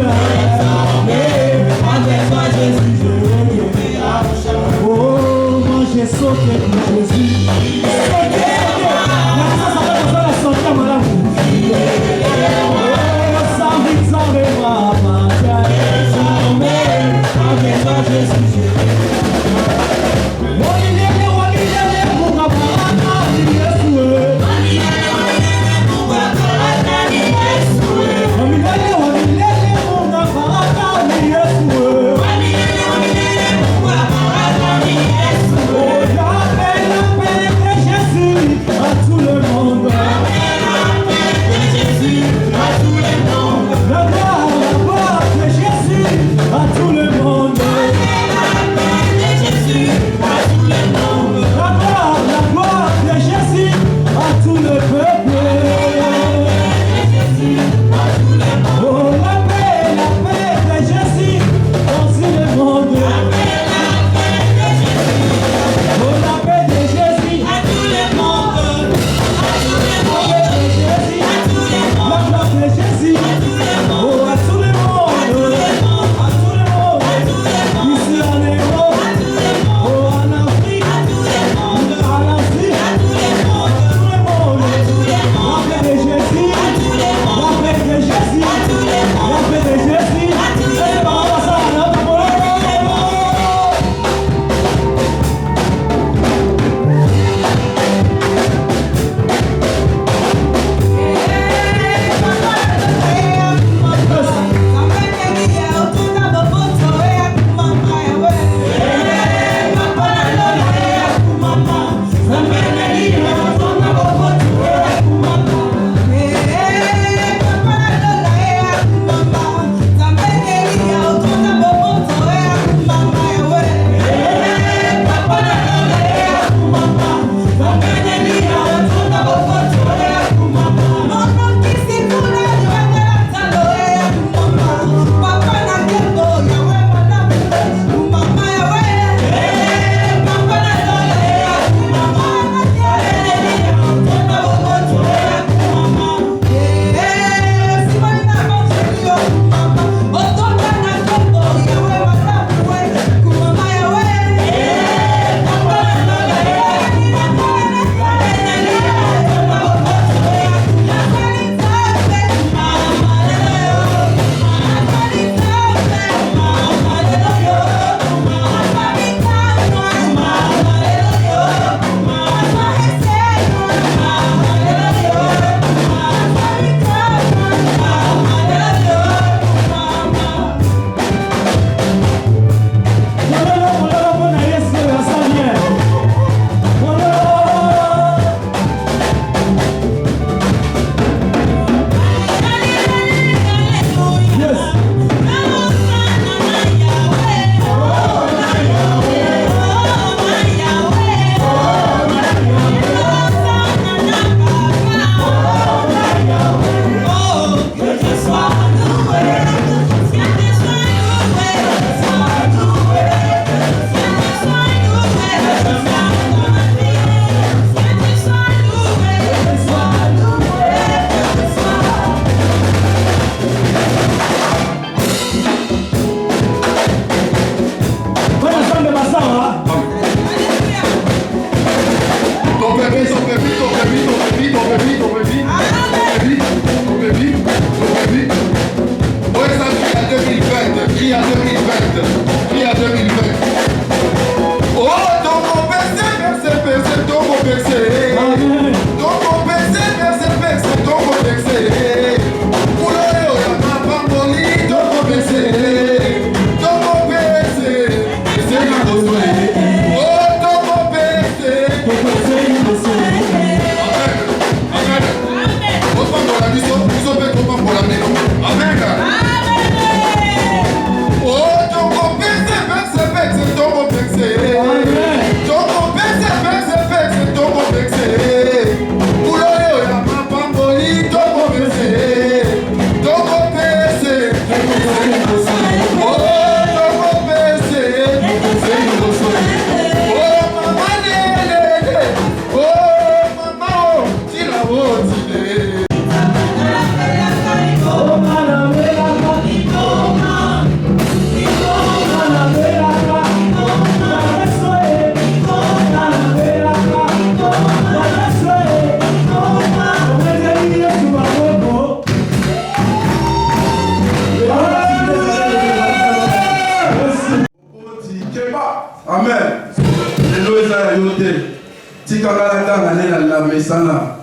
Oh,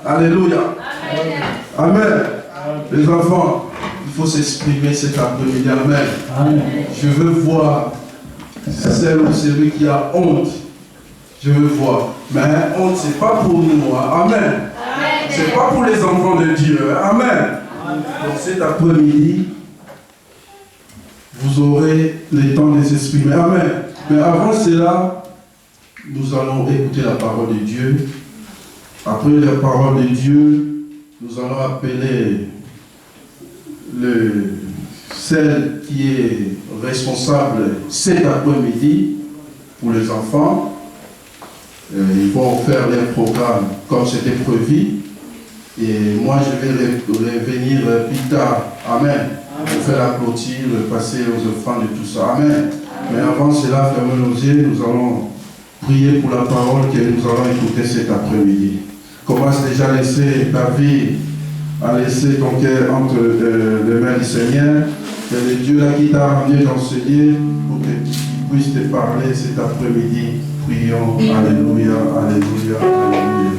Alléluia. Amen. Les enfants, il faut s'exprimer cet après-midi. Amen. Je veux voir celle ou celui qui a honte. Je veux voir. Mais honte, ce n'est pas pour nous. Amen. Ce n'est pas pour les enfants de Dieu. Amen. Donc cet après-midi, vous aurez le temps de s'exprimer. Amen. Mais avant cela, nous allons écouter la parole de Dieu. Après la parole de Dieu, nous allons appeler celle qui est responsable cet après-midi pour les enfants. Ils vont faire leur programme comme c'était prévu. Et moi, je vais revenir plus tard. Amen. Pour faire la clôture, passer aux offrandes et tout ça. Amen. Mais avant cela, fermez nos yeux. Nous allons prier pour la parole que nous allons écouter cet après-midi. Commence déjà à laisser ta vie, à laisser ton cœur entre les mains du Seigneur. C'est le Dieu là qui t'a ramené dans ce lieu pour que tu puisses te parler cet après-midi. Prions. Alléluia, alléluia, alléluia.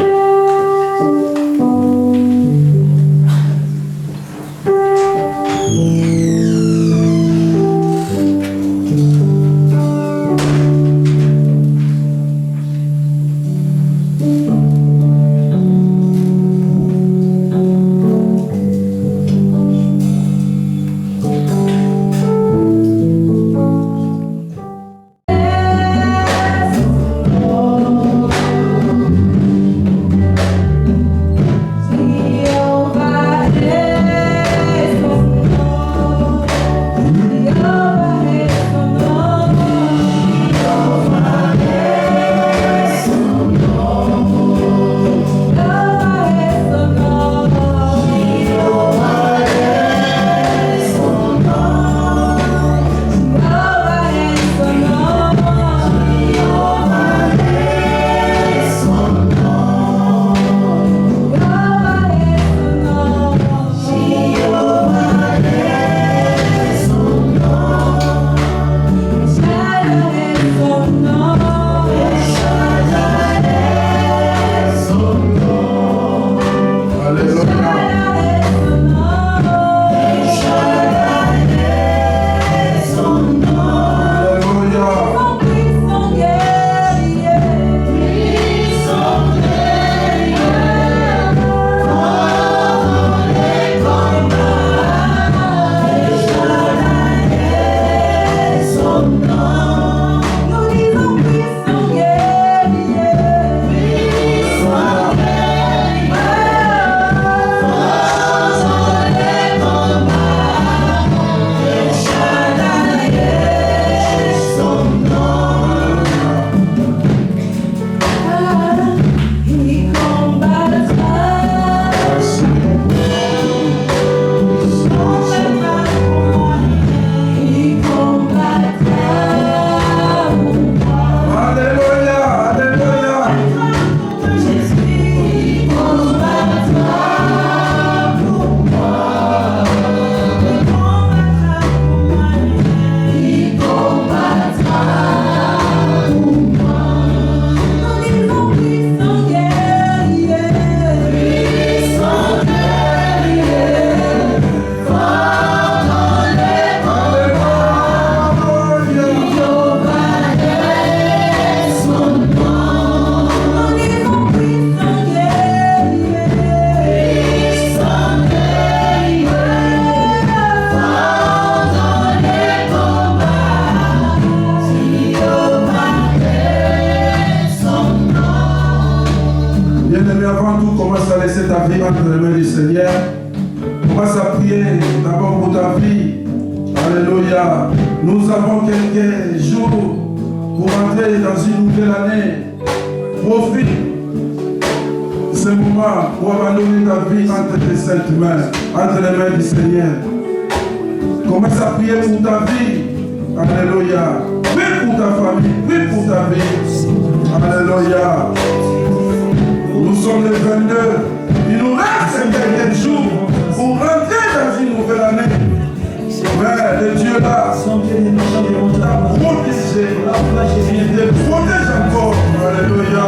Protège encore, alléluia.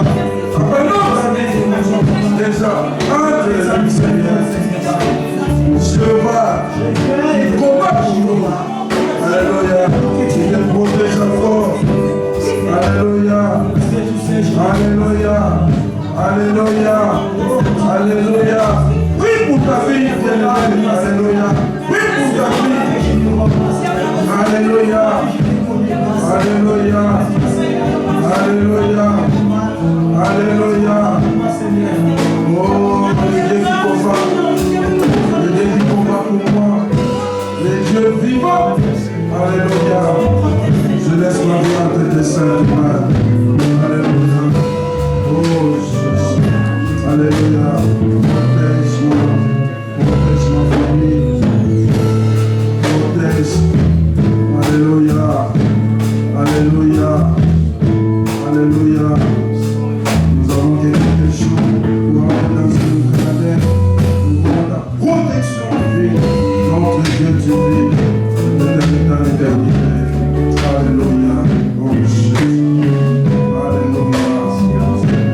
Après nous, déjà entre les amis Seigneur. Jéhovah, il combat pour nous. Alléluia. Il les protège encore. Alléluia. Alléluia. Alléluia. Alléluia. Prie pour ta fille, bien-aimée. Alléluia. Prie pour ta fille. Alléluia. Alléluia. Alléluia. Alléluia. Oh, le Dieu qui combat. Le Dieu qui combat pour moi. Le Dieu vivant. Alléluia. Je laisse ma vie entre tes saintes mains. Alléluia. Oh Jésus. Alléluia. Protège-moi. Protège ma famille. Protège. Alléluia. Alléluia. Alléluia. Nous avons quelque chose pour avoir dans ce Canada. Nous avons la protection divine. Notre Dieu divin. L'éternité. Alléluia. Oh Jésus. Alléluia.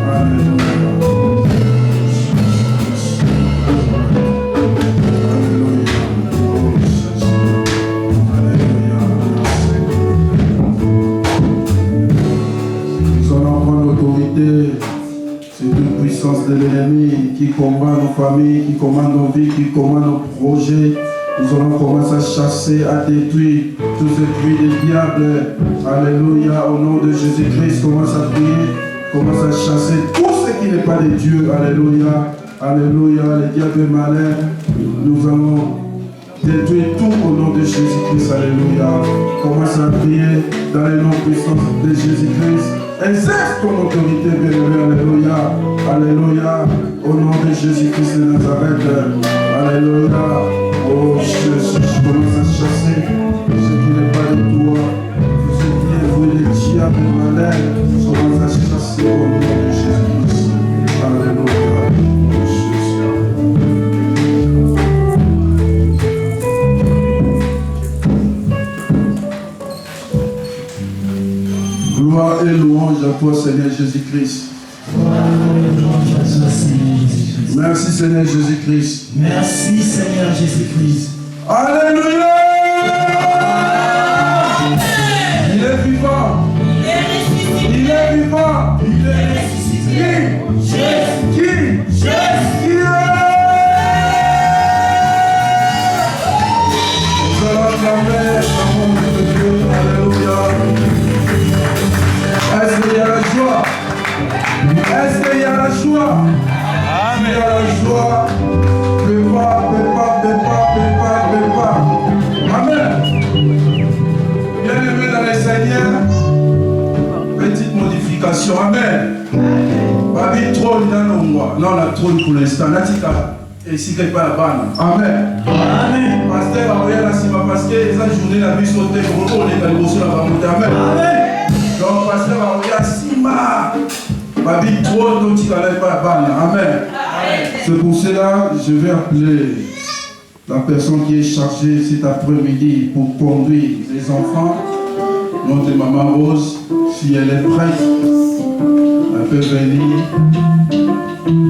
Alléluia. C'est une puissance de l'ennemi qui combat nos familles, qui combat nos vies, qui combat nos projets. Nous allons commencer à chasser, à détruire tout ce bruit des diables. Alléluia, au nom de Jésus-Christ, commence à prier, commence à chasser tout ce qui n'est pas de Dieu. Alléluia, alléluia, les diables malins. Nous allons détruire tout au nom de Jésus-Christ. Alléluia. Commence à prier dans le nom puissant de Jésus-Christ. Exerce ton autorité, bien-aimé. Alléluia. Alléluia. Au nom de Jésus-Christ de Nazareth. Alléluia. Oh Jésus, je commence à chasser ce qui n'est pas de toi. Ce qui est voué des diables malins. Je commence à chasser au nom de Jésus-Christ. Alléluia. Gloire et louange à toi, Seigneur Jésus-Christ. Merci, Seigneur Jésus-Christ. Merci, Seigneur Jésus-Christ. Alléluia! Il est vivant. Il est vivant. Il est ressuscité. Qui? Qui est? Nous allons acclamer l'amour de Dieu. Alléluia. Est-ce qu'il y a la joie? Est-ce qu'il y a la joie? Amen. Il y a la joie. Pépa. Amen. Bien-aimé dans les Seigneurs, petite modification. Amen. Babi trône dans nos mois. Là, on a trône pour l'instant. Natika. Et si quelque part la banne. Amen. Amen. Pasteur, on va parce que les journées la vie sauter pour on est dans le bosso la banque. Amen. Amen. Donc, pasteur, on va Sima. Babi trône dont il n'allait pas la banne. Amen. C'est pour cela je vais appeler la personne qui est chargée cet après-midi pour conduire les enfants. Notre maman Rose, si elle est prête, elle peut venir.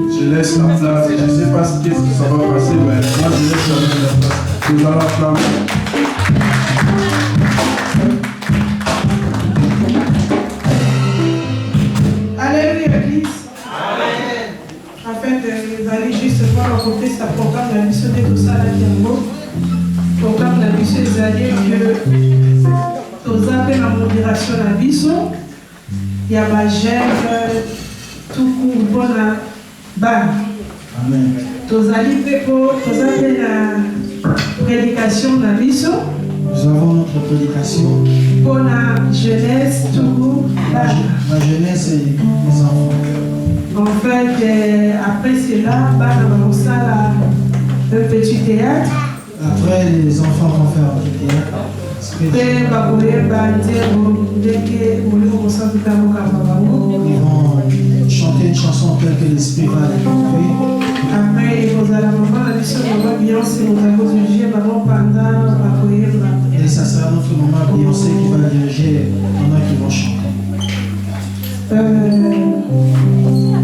Je laisse la place. Je ne sais pas ce que ça va passer, mais moi je laisse la place. Nous allons acclamer. Alléluia, Église. Afin d'aller justement rencontrer sa programme de la mission de Tosala Kiambo, programme de la mission des alliés que nous appelons la modération de la mission. Il y a ma gève, tout pour la banne. Amen. Tous alliés pour la prédication de la mission. Nous avons notre prédication. Pour la jeunesse, tout la jeunesse et les enfants. En fait, après cela, on va un petit théâtre. Après, les enfants vont faire un petit théâtre. Ils vont chanter une chanson telle que l'esprit va les conduire. Après, vous allez avoir la mission de Beyoncé, nous allons diriger pendant et ça sera notre maman Beyoncé qui va diriger pendant qu'ils vont chanter.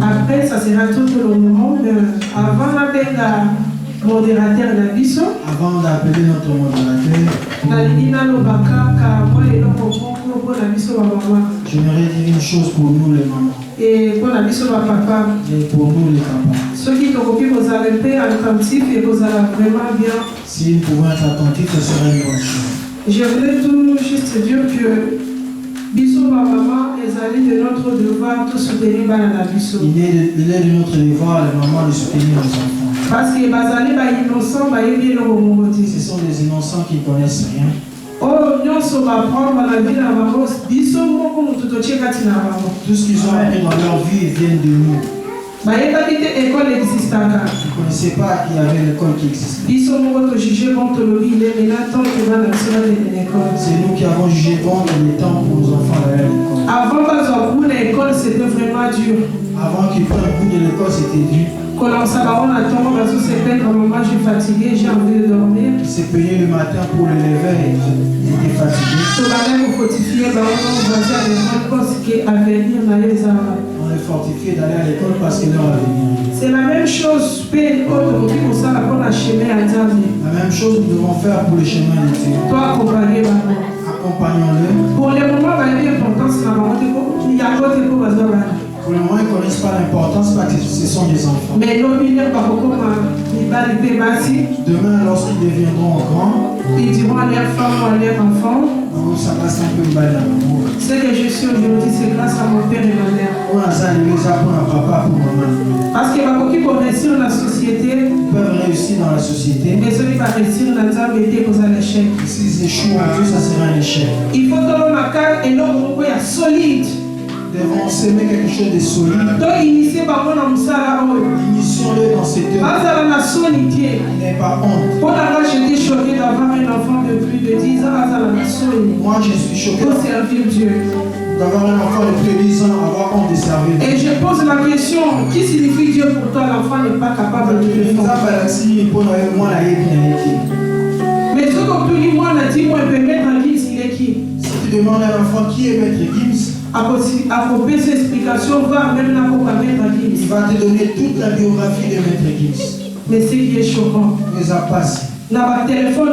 Après, ça sera tout le moment, mais modérateur na biso. Avant d'appeler notre modérateur, j'aimerais dire une chose pour nous les mamans et pour la biso papa. et pour nous les papas. Ceux qui ont vous avez fait attentif et vous allez vraiment bien. Si nous pouvons être attentifs, ce serait une bonne chose. Je voulais tout juste dire que biso maman les alliés de notre devoir tout soutenir la biso. Il est de notre devoir, les mamans, de soutenir nos enfants. Parce que bazali ba innocent ba yebi le romoti. Ce sont des innocents qui ne connaissent rien. Oh nyonso ba prendre la vie na bango biso moko mutu tocheka tina bango. Tout ce qu'ils ont appris dans leur vie vient de nous. Ba yeba kite école existaka. Vous ne connaissez pas qu'il y avait l'école qui existait. Biso moko to juger bon to lobi il est maintenant temps que va na cela de l'école. C'est nous qui avons jugé bon le temps pour nos enfants d'aller à l'école. Avant pas au bout de l'école c'était vraiment dur. Avant qu'ils prennent le bout de l'école, c'était dur. Quand on attend, on se plaint quand maman, je suis fatiguée, j'ai envie de dormir. Il s'est payé le matin pour le lever, il était fatigué. Sur la même fortifié, on va dire à l'école parce qu'à venir, On est fortifié d'aller à l'école parce que l'heure à venir. c'est la même chose, pour ça, on a chemin à dire. La même chose nous devons faire pour le chemin de Dieu. Toi, accompagner maman. Accompagnons-le. Pour le moment, l'importance, c'est la maman, il y a d'autres pour Pour le moment, ils ne connaissent pas l'importance parce que ce sont des enfants. mais l'opinion, par contre, il va arriver ici. Demain, lorsqu'ils deviendront grands, Ils diront à leurs femmes ou à leurs enfants. ça passe un peu mal dans l'amour. Ce que je suis aujourd'hui, c'est grâce à mon père et ma mère. Pour l'instant, ils les apprennent à papa, pour maman. Parce que beaucoup qui vont réussir dans la société, Ils peuvent réussir dans la société. mais ceux qui vont réussir dans la vie, vous allez l'échec. S'ils échouent en Dieu, ça sera un échec. Il faut que l'on ait et l'on solide. Nous devons s'aimer quelque chose de solide. Donc, initier par mon amsala. Initions-le dans cette œuvre. Il n'est pas honte. Pour la j'étais choquée d'avoir un enfant de plus de 10 ans. Moi, je suis choqué Pour servir Dieu. d'avoir un enfant de plus de 10 ans, avoir honte de servir. Et je pose la question, qui signifie Dieu pour toi? L'enfant n'est pas capable de le faire. Mais ce qu'on peut dire, moi, on a dit, moi, je peux mettre en ligne s'il est qui? Si tu demandes à un enfant qui est Maître Gims, À copier ces explications, va même la pour mettre en ligne. il va te donner toute la biographie de Maître Gims. Mais ce qui est choquant, Mais ça passe. dans votre téléphone,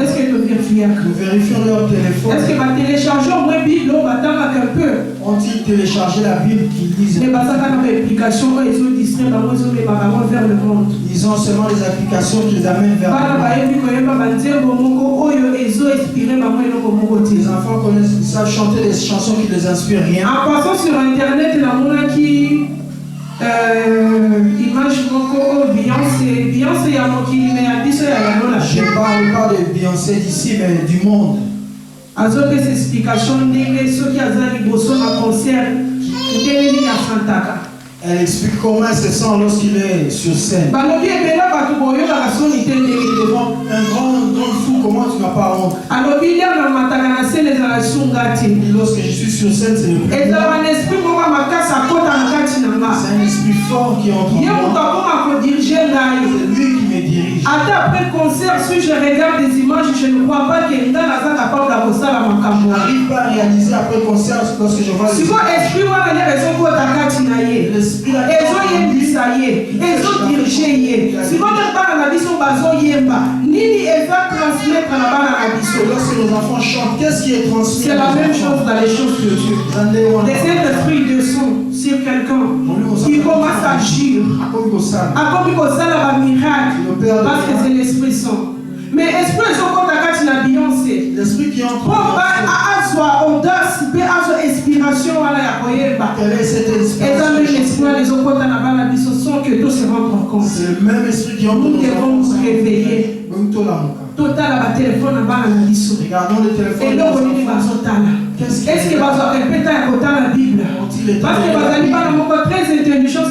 est-ce que tu peux vérifier? Nous vérifions leur téléphone. Est-ce que va télécharger au moins Bible, on va attendre un peu? Ont-ils téléchargé la Bible qu'ils lisent? Mais parce qu'il y a une application, ils ont distrait, ils ont mis vers le monde. Ils ont seulement des applications qui les amènent vers le monde. Les enfants connaissent, ils savent chanter des chansons qui ne les inspirent rien. En passant sur internet, il y a qui image Beyoncé, il y a qui mais à 10 Je ne parle pas de Beyoncé d'ici, mais du monde. Azo que ces explications ndenge ceux qui azali bosso na concert ndenge ni afantaka. Elle explique comment elle se sent lorsqu'il est sur scène. Balobi ebela batu boyo ba soni te ndenge devant Un grand fou, comment tu n'as pas honte? alobi ya na mataka na scène za la sungati. Lorsque je suis sur scène, c'est le plus Et dans un esprit moko makasa kota na kati na nga. C'est un esprit fort qui entre en Ye moi. muta koma ko diriger ngai. C'est lui qui me dirige. Après le concert, si je regarde des images, je ne crois pas que Nda n'a capable de faire la Je n'arrive pas à réaliser après le concert lorsque je vois si vous esprit vous avez raison pour attaquer Tinaye, l'esprit là. ils ont yembisaye, ils ont dirigé. Si vous n'êtes pas dans la vision bazo yemba, nini est va transmettre à la barre à la vision. Lorsque nos enfants chantent, qu'est-ce qui est transmis? C'est la même chose dans les choses de Dieu. Les Saint-Esprit descend sur quelqu'un, il commence à agir. À comme ça la miracle, parce que c'est l'Esprit Saint. Mais l'Esprit Saint quand tu as Beyoncé, l'esprit qui entre en pour avoir audace, pour avoir inspiration à la koyeba. Quel est cet esprit? Et dans l'esprit, les autres dans la balle, sans que tout se rende compte. C'est le même esprit qui entre Nous devons nous réveiller. Total à téléphone à balle à l'issue. Regardons le téléphone. Et là, on est dans son est-ce qu'il va se répéter à côté de la Bible? Parce que vous pas dans très intelligent,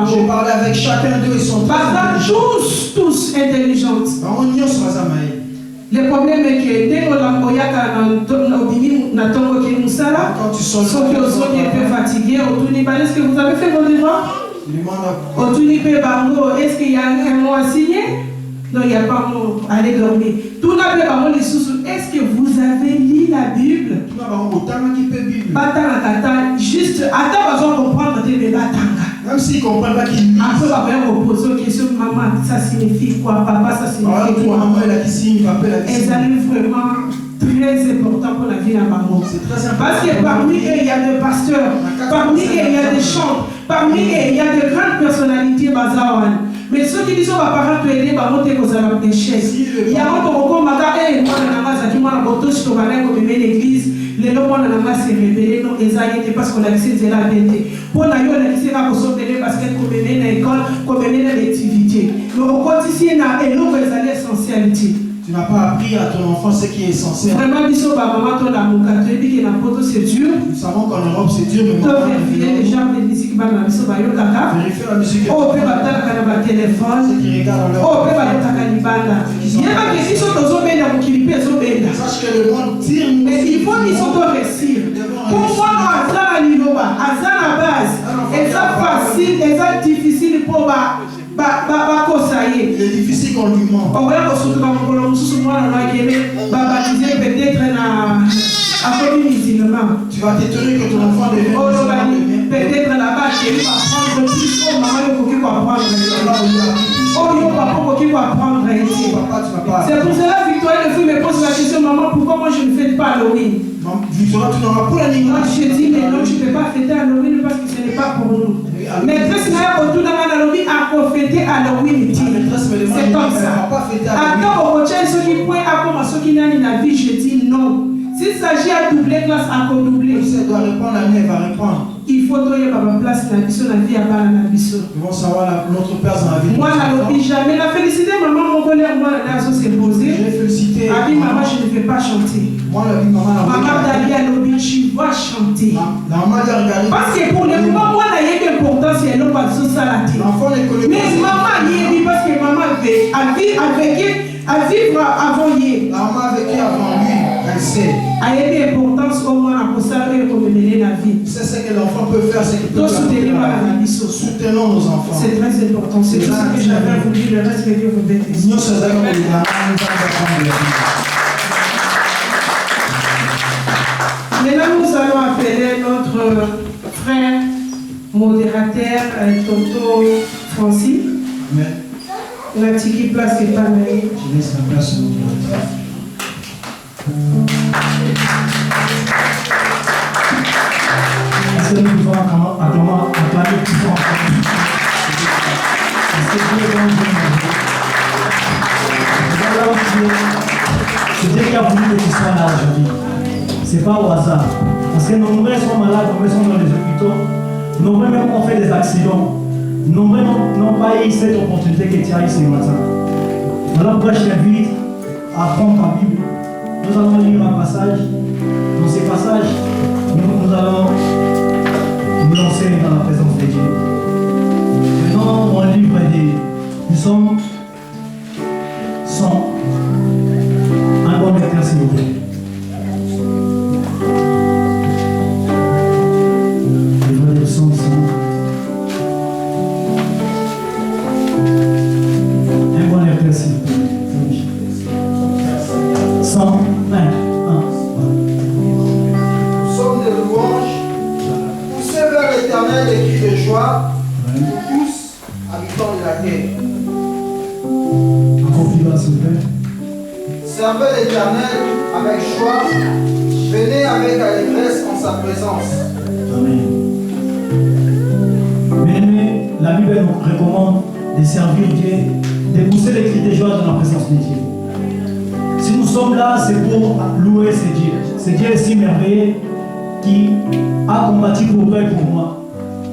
j'ai parlé avec chacun d'eux, ils sont très intelligents. Tous intelligents. Le problème est que dès qu'on a quand tu sors, ceux qui sont un peu fatigués, est-ce que vous avez fait vos devoirs? Est-ce qu'il y a un mot à signer? Non, il n'y a pas mot. Allez dormir. Tout n'a pas les sous. Est-ce que vous avez lu la Bible? Batanga, juste, attends, on va comprendre des batanga. Même s'ils ne comprennent pas qu'ils lisent. Après, on va reposer aux questions. Maman, ça signifie quoi? Papa, ça signifie quoi? Maman, elle a qui signe, papa, elle a qui signe. Elles allaient vraiment très important pour la vie à maman. C'est très important. Parce que parmi eux, il y a des pasteurs, parmi eux, il y a des chants, parmi eux, il y a de grandes personnalités bazawan. Mais ceux qui disent que les parents te aider, bah monter aux alentours des chaises. Il y a un peu de maga, moi la namaz qui m'a boto sur ma mère comme l'église, les lois moi la namaz s'est révélé non exactement parce qu'on a laissé de la vérité. Pour la yo la laissé la poson de parce qu'elle comme mener dans l'école, comme mener dans l'activité. Mais au quotidien na et l'eau les allées essentialité. Tu n'as pas appris à ton enfant ce qui est essentiel. Vraiment, biso ba maman ton amour catholique et la poto c'est dur. Nous savons qu'en Europe c'est dur, mais maintenant vérifier les gens de musique ba na biso ba yo kaka. Vérifier la musique. Oh, peut ba tala kana ba téléphone. Ceux qui regardent leur. Oh, peut ba yo kaka libanda. Yeba que si so tozo benda mukilipe zo benda. Sache que le monde tire. Mais il faut qu'ils sont réussir. Pour moi, azana liloba, azana base. Et ça facile, et ça difficile pour ba kosaye. Il est difficile qu'on lui ment. On va surtout quand on se moi on a gagné baptiser peut-être à commun musulman. Tu vas t'étonner que ton enfant devienne musulman. Peut-être là-bas il va prendre plus oh maman il faut apprendre. Oh il va apprendre. C'est pour cela Victoire le fils me pose la question maman pourquoi moi je ne fais pas Halloween? Victoire tu n'auras pas la Moi je dis mais non tu ne peux pas fêter Halloween parce que ce n'est pas pour nous. Mais presque n'a autour dans Halloween à fêter Halloween. C'est comme ça. Attends au coach ceux qui point à comment ceux qui n'ont la vie je dis non. S'il s'agit à doubler classe à doubler. Elle doit répondre à elle va répondre. Il faut donner ma place la mission la vie à bas la mission. Ils vont savoir notre place dans la vie. Moi la lobby jamais la félicité maman mon collègue moi la sauce est posée. Je vais féliciter. Ah oui maman je ne vais pas chanter. Moi la vie maman. Maman Dali à lobby tu vas chanter. La maman a regardé. Parce que pour le moment moi la y a d'importance et non pas sur ça la tête. L'enfant ne connaît pas. Mais maman y est parce que maman a vivre avant hier. La maman a vécu avant lui. Elle sait. A été importance au moins à conserver comme mener la vie. C'est ce que l'enfant peut faire, c'est qu'il peut soutenir la vie. Soutenons nos enfants. C'est très important. C'est tout ce que j'avais voulu. Le reste que Dieu vous bénisse. Maintenant, nous allons appeler notre frère modérateur, Tonton Francis. Amen. La petite place est pas mal. Je laisse la place au modérateur. Est-ce que nous pouvons acclamer plus fort? Est-ce que Dieu est bon? C'est Dieu qui a voulu que tu sois là aujourd'hui. Ce n'est pas au hasard. Parce que nombreux sont malades, nombreux sont dans les hôpitaux, nombreux même ont fait des accidents, nombreux n'ont pas eu cette opportunité que tu as eu ce matin. Voilà pourquoi je t'invite à prendre ta Bible. Nous allons lire un passage. Dans ces passages, nous allons nous lancer dans la présence de Dieu. Maintenant, dans le livre du Psaume 100, un bon lecteur s'il vous plaît. Livre du Psaume 100. Un bon lecteur s'il vous plaît. 100, 1. Psaume de louange, poussez vers l'Éternel des cris de joie, tous habitants de la terre. Encore plus bas, s'il vous plaît. Servez l'Éternel avec joie, venez avec allégresse en sa présence. Amen. Bien-aimés, la Bible nous recommande de servir Dieu, de pousser les cris de joie dans la présence de Dieu. Si nous sommes là, c'est pour louer ce Dieu. Ce Dieu est si merveilleux qui a combattu pour toi et pour moi.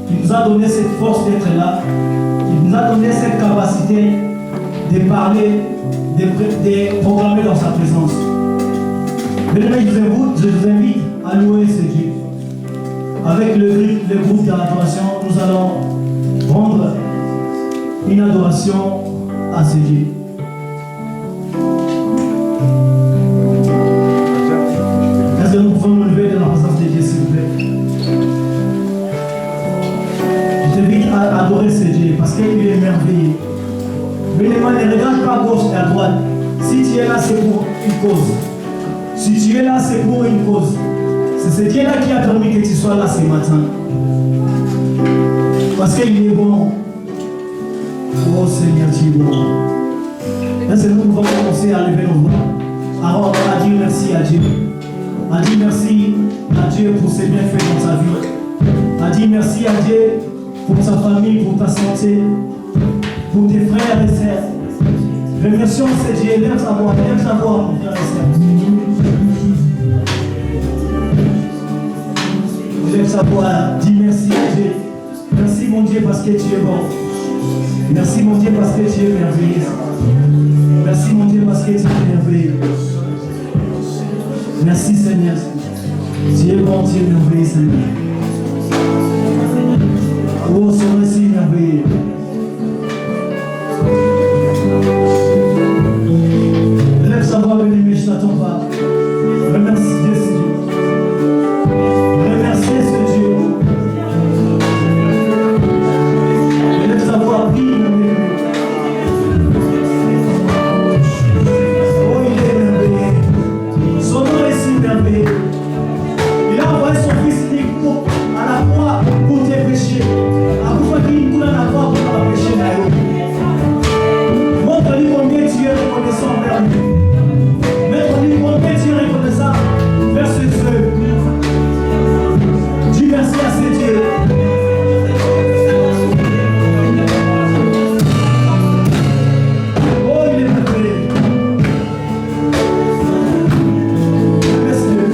Qui nous a donné cette force d'être là. Qui nous a donné cette capacité de parler, de proclamer dans sa présence. Bien-aimés, je vous invite à louer ce Dieu. Avec le groupe d'adoration, nous allons rendre une adoration à ce Dieu. Est-ce que nous pouvons nous lever dans la présence de Dieu, s'il vous plaît? Je t'invite à adorer ce Dieu parce qu'il est merveilleux. Mais ne regarde pas à gauche et à droite. Si tu es là, c'est pour une cause. Si tu es là, c'est pour une cause. C'est ce Dieu-là qui a permis que tu sois là ce matin. Parce qu'il est bon. Oh Seigneur, tu es bon. Est-ce que nous pouvons commencer à lever nos mains avant à dire merci à Dieu? À dire merci à Dieu pour ses bienfaits dans sa vie. À dire merci à Dieu pour sa famille, pour ta santé, pour tes frères et sœurs. Remercions ce Dieu, lève sa voix, mon frère et sœur. Lève sa voix, dis merci à Dieu. Merci mon Dieu parce que tu es bon. Merci mon Dieu parce que tu es merveilleux. Merci mon Dieu parce que tu es merveilleux. Merci Seigneur. Tu es bon, tu es merveilleux Seigneur. Oh, son merci merveilleux. Lève sa voix, bien-aimé, je t'attends pas. Remercie Dieu, Seigneur. Remerciez ce Dieu. Lève sa voix, prie, bien-aimé. Oh, il est merveilleux. Son nom est si merveilleux. Il a envoyé son fils unique à la croix pour tes péchés. À vous faire qu'il coule à la croix pour la péché d'ailleurs. Montre-lui combien tu es reconnaissant envers lui. Montre-lui combien tu es reconnaissant vers ce Dieu. Dis merci à ce Dieu. Oh, il est merveilleux. Merci Dieu.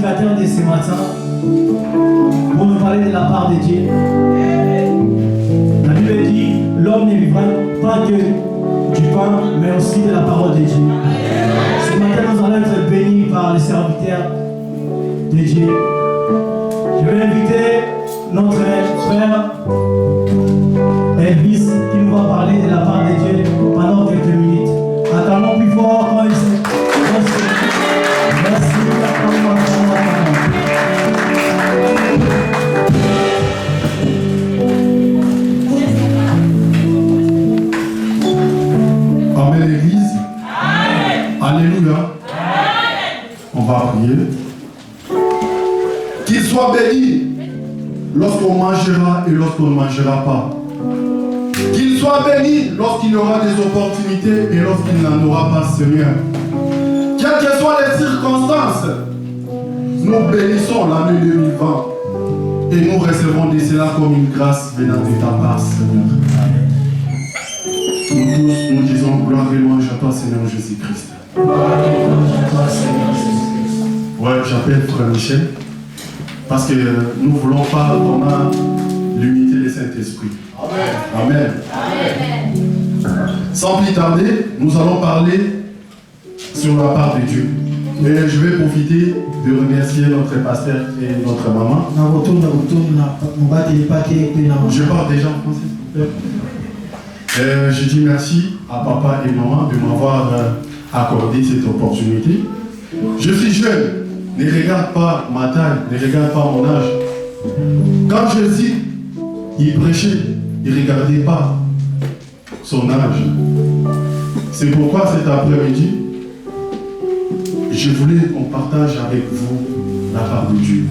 prédicateur de ce matin ne vivra pas que du pain, mais aussi de la parole de Dieu. Ce matin, nous allons être bénis par les serviteurs de Dieu. Je vais inviter notre frère Elvis qui nous va parler de la part de Dieu pendant quelques minutes. Attendons plus fort quand il s'est. Merci. Amen, l'Église. Amen. Alléluia. Amen. On va prier. Qu'il soit béni lorsqu'on mangera et lorsqu'on ne mangera pas. Qu'il soit béni lorsqu'il y aura des opportunités et lorsqu'il n'en aura pas, Seigneur. Quelles que soient les circonstances, nous bénissons l'année 2020 et nous recevons de cela comme une grâce venant de ta part, Seigneur. Nous tous, nous disons gloire et louange à toi, Seigneur Jésus-Christ. Ouais, j'appelle Frère Michel parce que nous ne voulons pas vraiment l'unité du Saint-Esprit. Amen. Amen. Sans plus tarder, nous allons parler sur la part de Dieu. Et je vais profiter de remercier notre pasteur et notre maman. Je parle déjà en français. Je dis merci à papa et maman de m'avoir accordé cette opportunité. Je suis jeune, ne regarde pas ma taille, ne regarde pas mon âge. Quand Jésus, il prêchait, il ne regardait pas son âge. C'est pourquoi cet après-midi, je voulais qu'on partage avec vous la part de Dieu.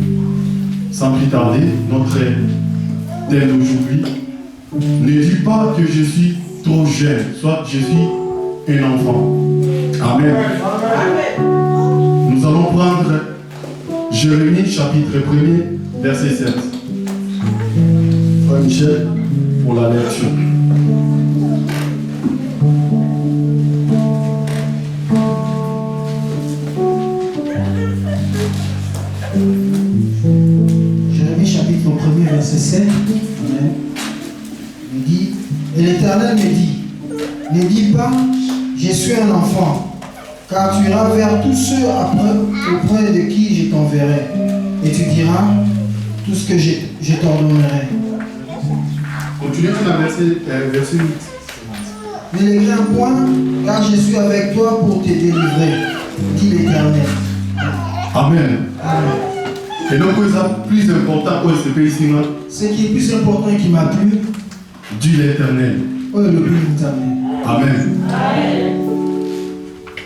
Sans plus tarder, notre thème d'aujourd'hui ne dit pas que je suis trop jeune, soit je suis un enfant. Amen. Nous allons prendre Jérémie chapitre 1er, verset 7. Frère Michel, pour la lecture. Jérémie chapitre 1er, verset 7. Amen. Il dit, et l'Éternel me dit, ne dis pas, je suis un enfant, car tu iras vers tous ceux auprès de qui je t'enverrai, et tu diras tout ce que je t'ordonnerai. Continuez dans verset 8. Ne les crains point, car je suis avec toi pour te délivrer, dit l'Éternel. Amen. Amen. Et donc, c'est plus important que ce pays ici. Ce qui est plus important et qui m'a plu, Dieu l'Éternel. Amen.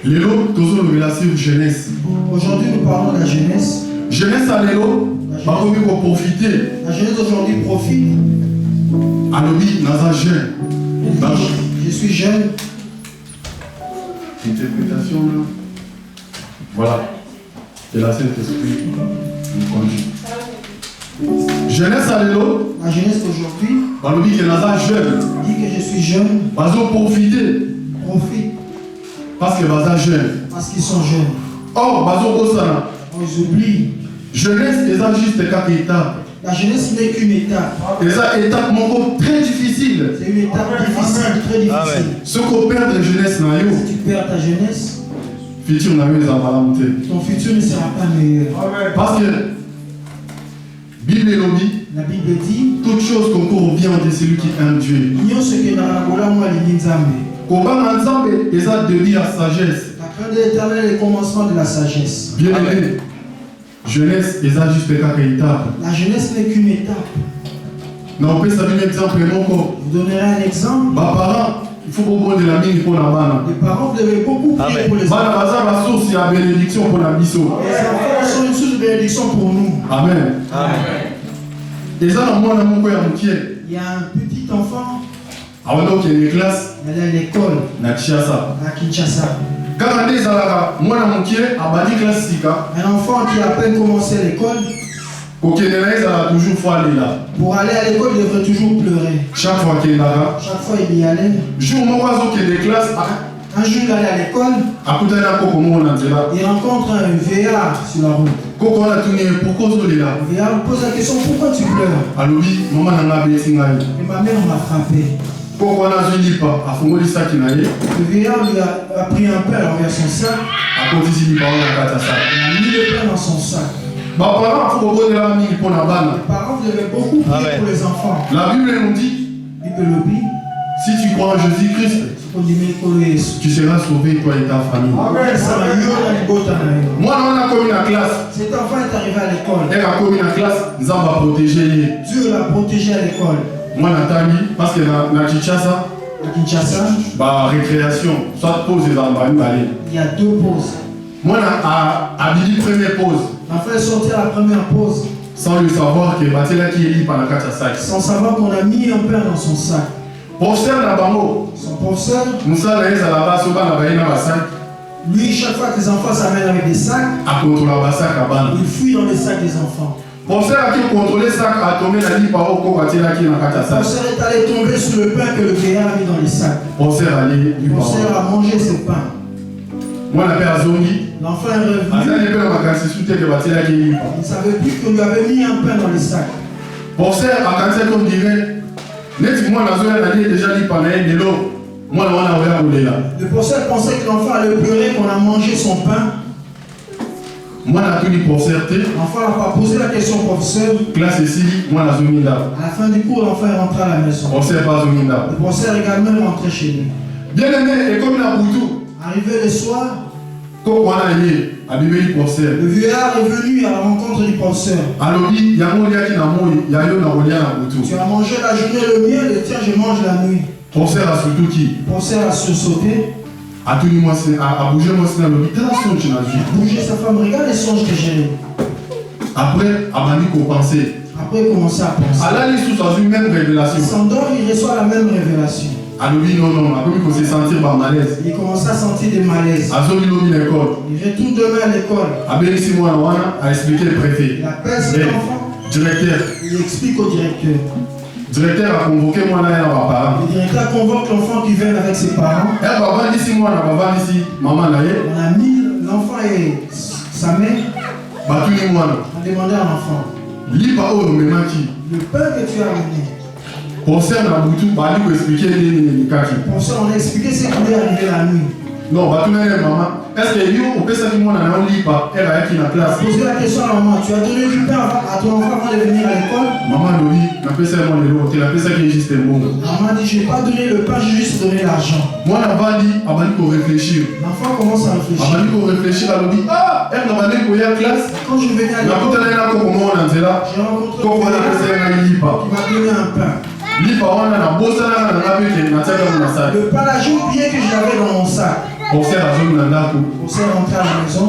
Lélo, toujours le sur jeunesse. Aujourd'hui, nous parlons de la jeunesse. Jeunesse à l'élo, va pour profiter. La jeunesse d'aujourd'hui profite. À l'obit, dans un jeune. Je suis jeune. Interprétation là. Voilà. Et la Saint-Esprit nous conduit. Jeunesse à l'élo. La jeunesse d'aujourd'hui va l'obit qui est dans un jeune. Dit que je suis jeune. Va profiter. Profite. Parce que va jeune. Parce qu'ils sont jeunes. Or, ils oublient. Jeunesse, c'est juste 4 étapes. La jeunesse n'est qu'une étape. Et ça, étape très difficile. C'est une étape difficile, très difficile. Ce qu'on perd de jeunesse, si tu perds ta jeunesse, ton futur ne sera pas meilleur. Parce que Bible et lobby, la Bible dit toute chose concourt bien de celui qui aime Dieu. Et ça devient la sagesse. La crainte de l'Éternel est le commencement de la sagesse. Bien aimé. Jeunesse, et ça juste 4 étapes. La jeunesse n'est qu'une étape. Non, on peut savoir un exemple. Je donnerai un exemple. Parents, il faut beaucoup de la mine pour la banane. Les parents devaient beaucoup prier pour les enfants. La source, il y a bénédiction pour la mission. Les enfants sont une source de bénédiction pour nous. Amen. Amen. Et ça, il y a un petit enfant. Alors, il y a une classe. Il est à l'école. À Kinshasa. Quand on est un enfant qui a à peine commencé l'école, toujours aller là. Pour aller à l'école, il devrait toujours pleurer. Chaque fois qu'il est là, chaque fois il y allait. Un jour il allait à l'école, il rencontre un vieillard sur la route. Le vieillard pose la question, pourquoi tu pleures? Et ma mère m'a frappé. Pourquoi on a vu lipa à Fongoli Sakinaye? Le vieillard lui a pris un pain envers son sac. À côté de lipa, on a quatre sacs. Il a mis le pain dans son sac. Les parents devaient beaucoup prier pour les enfants. La Bible nous dit, si tu crois en Jésus-Christ, tu seras sauvé, toi et ta famille. Moi, on a commis la classe. Cet enfant est arrivé à l'école. Elle a commis la classe, nous avons protégé. Dieu l'a protégé à l'école. Moi, Nathalie, parce que la Kinshasa, récréation, soit pause et aller. Il y a 2 pauses. Moi, à Billy, première pause. L'enfant est sorti à la première pause. Sans le savoir que Batela qui est libre pendant 4 sacs. Sans savoir qu'on a mis un pain dans son sac. Professeur Nabango. Son professeur. Moussa Naïs à la base, lui, chaque fois que les enfants s'amènent avec des sacs, il fouille dans les sacs des enfants. Professeur qui contrôlait sac a tombé la ligne par au Batela qui est dans 4 sacs. Professeur est allé tomber sur le pain que le vieillard a mis dans les sacs. Professeur a mangé ce pain. Moi, la père Zongi. L'enfant est revenu. Il ne savait plus qu'on lui avait mis un pain dans les sacs. Professeur, à quand c'est comme dirait, net-moi la zone a déjà dit pendant un vélo. Moi, on a ouvert là. Le professeur pensait que l'enfant allait pleurer qu'on a mangé son pain. Moi, on a tout dit professeur. L'enfant n'a pas posé la question au professeur. Classe ici, moi, la zone là. À la fin du cours, l'enfant est rentré à la maison. Professeur, pas zone là. Le professeur est également rentré chez lui. Bien aimé, et comme la boutou. Arrivé le soir, le vieillard est venu à la rencontre du professeur. Tu as mangé la journée le miel et tiens, je mange la nuit. Professeur a surtout qui? Le professeur a sursauté. A bougé Bouger sa femme, regarde les songes que j'ai. Après, Après, il commençait à penser. Il s'endort, il reçoit la même révélation. Non, après il s'est sentir malaise. Il commençait à sentir des malaises. Il retourne demain à l'école. A expliqué le préfet. Il appelle cet enfant. Directeur. Il explique au directeur. Le directeur a convoqué moi là et ma parents. Le directeur convoque l'enfant qui vient avec ses parents. On a mis l'enfant et sa mère. On a demandé à l'enfant. Le pain que tu as amené. Professeur on a expliqué ce qui lui est arrivé la nuit. Non, maman. Est-ce que vous pouvez savoir que moi on lit pas? Elle a qui dans la classe. Posez la question à la maman. Tu as donné du pain à ton enfant avant de venir à l'école? Maman nous dit, n'a pas ça moi les lots. Elle a fait ça qui est juste bon. Maman dit, je n'ai pas donné le pain, j'ai juste donné l'argent. Moi on dit, avant qu'on réfléchir. L'enfant commence à réfléchir. Avant qu'on réfléchir, elle dit, ah, elle n'a pas dit qu'on y a classe. Quand je venais à l'école, j'ai rencontré un vieillard qui m'a donné un pain. Le pain là, j'ai oublié que je l'avais dans mon sac. Professeur est rentré à la maison.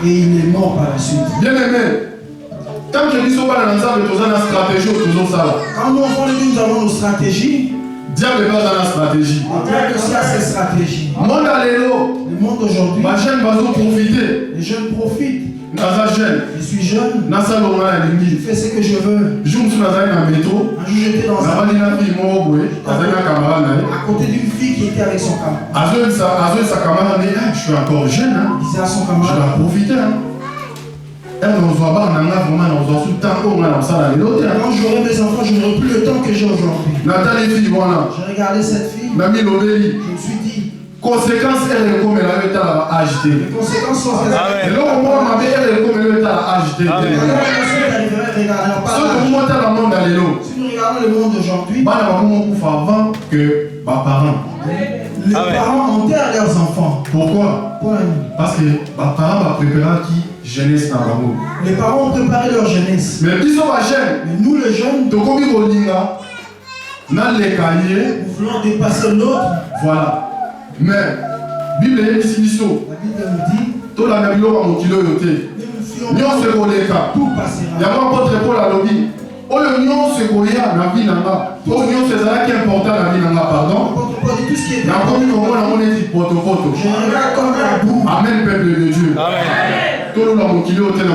Et il est mort par la suite. Bien aimé, tant que nous sommes dans l'ensemble, nous avons une stratégie autour de ça. Quand nous enfants, nous avons nos stratégies. Diable n'est pas dans la stratégie. Le diable aussi a ses stratégies. Le monde aujourd'hui, les jeunes profitent. Je suis jeune. Je fais ce que je veux. Un jour, j'étais dans un à côté d'une fille qui était avec son camarade. Je suis encore jeune. Il disait à son Je camarade, dois profiter. quand j'aurai mes enfants, je n'aurai plus le temps que j'ai aujourd'hui. J'ai regardé cette fille. Je me suis dit, conséquences, elle est comme elle est agitée. les conséquences sont Et là, au moins, ma mère, elle est comme elle est agitée. Si nous regardons le monde d'aujourd'hui, avant que mes parents. les parents enterrent leurs enfants. Pourquoi? Parce que mes parents vont préparer qui jeunesse dans l'amour. Les parents ont préparé leur jeunesse. Mais ils sont pas jeunes. Mais nous, les jeunes, nous voulons dépasser l'autre. Voilà. Mais la Bible nous dit tout passera. Il y a un autre Paul à l'objet. L'union se goya na vie nanga. L'union c'est ça qui est important na vie nanga, pardon. Na comme comment on est poto. Amen peuple de Dieu. Amen. Tout le monde qui est au télé na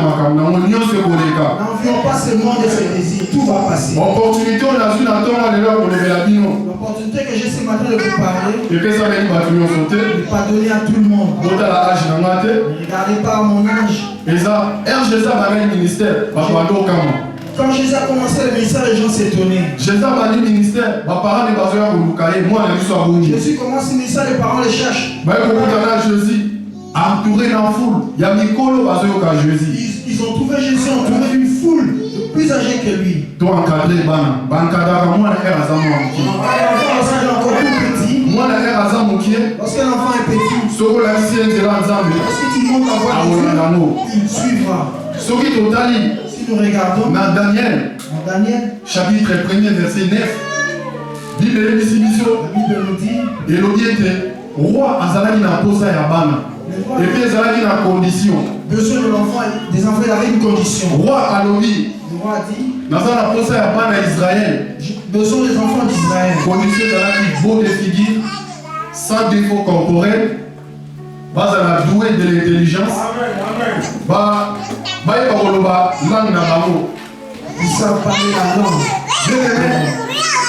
l'union se goya. N'envions pas ce monde et ses désirs, tout va passer. Opportunité on a su d'entendre les lois pour lever la bino. L'opportunité que j'ai ce matin de vous parler. Et que ça veut dire que l'union sauter. Ne pas donner à tout le monde. Ne regardez pas à mon âge. Et ça, RG ça va un ministère. Papa Dokama. Quand Jésus a commencé le ministère, les gens s'étonnaient. Jésus a dit ministère, ma parole n'est pas à moi, la vie soit bonne. Jésus commence le ministère, les parents les cherchent. Jésus, entouré dans la foule, il y a Mikolo Bazoyoka Jésus. Ils ont trouvé Jésus entouré d'une foule plus âgée que lui. Toi encadré, Bankadara, moi, la R à L'enfant est encore plus petit. moi, la R à Zamoukier, Lorsqu'un enfant est petit, Soko la Sienne de l'Anzambe, lorsque tu montes la voie de Dieu, il suivra. Soki Totali, Si nous regardons dans Daniel, dans Daniel, chapitre 1er, verset 9, Bible Bissibiso, la Bible nous dit, et l'obéité, roi Azalaki n'a posé à Bana, et puis Azalaki n'a condition. besoin de l'enfant, des enfants, il avait une condition. Roi Alobi, Le roi a dit, n'a posé à Bana Israël, j'ai besoin des enfants d'Israël. condition Azalaki beau de figure, sans défaut corporel, base à la douée de l'intelligence, bah, langue na bango. Ils savent parler la langue.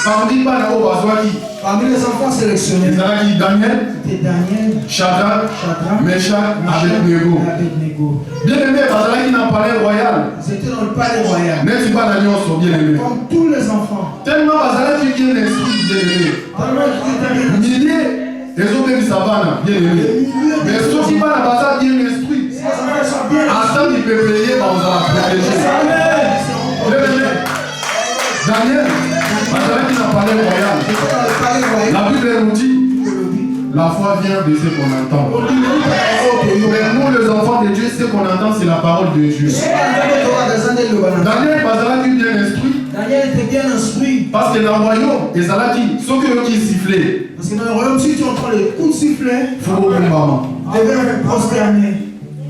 Parmi Bana Obazwaki, Parmi les enfants sélectionnés, Azalaki Daniel, c'était Daniel, Shadrach, Shadrach, Meshach, Abednego. Abednego. Bien aimé, Azalaki n'a palais royal. Ils étaient dans le palais royal. N'est-ce pas la nuance, bien aimé? Comme tous les enfants. Tellement Azalaki bien instruit, bien aimé. Tellement qu'ils étaient bien. Milliers, les autres même savana, bien aimé. Mais ceux qui parlent à Baza bien instruits, Les enfants sont bien. à temps ils peuvent payer, on va protéger. Bien aimé. Daniel, Azalaki n'a palais royal. Ils étaient dans le palais royal. La Bible nous dit, la foi vient de ce qu'on entend. Mais nous, les enfants de Dieu, ce qu'on entend, c'est la parole de Dieu. Daniel, Bazalaki bien instruit. Daniel était bien instruit. Parce que dans le royaume, les Zalaki, ceux qui sifflaient, Parce que dans le royaume, si tu entends les coups de sifflet, il faut beaucoup de maman. devaient prosterner.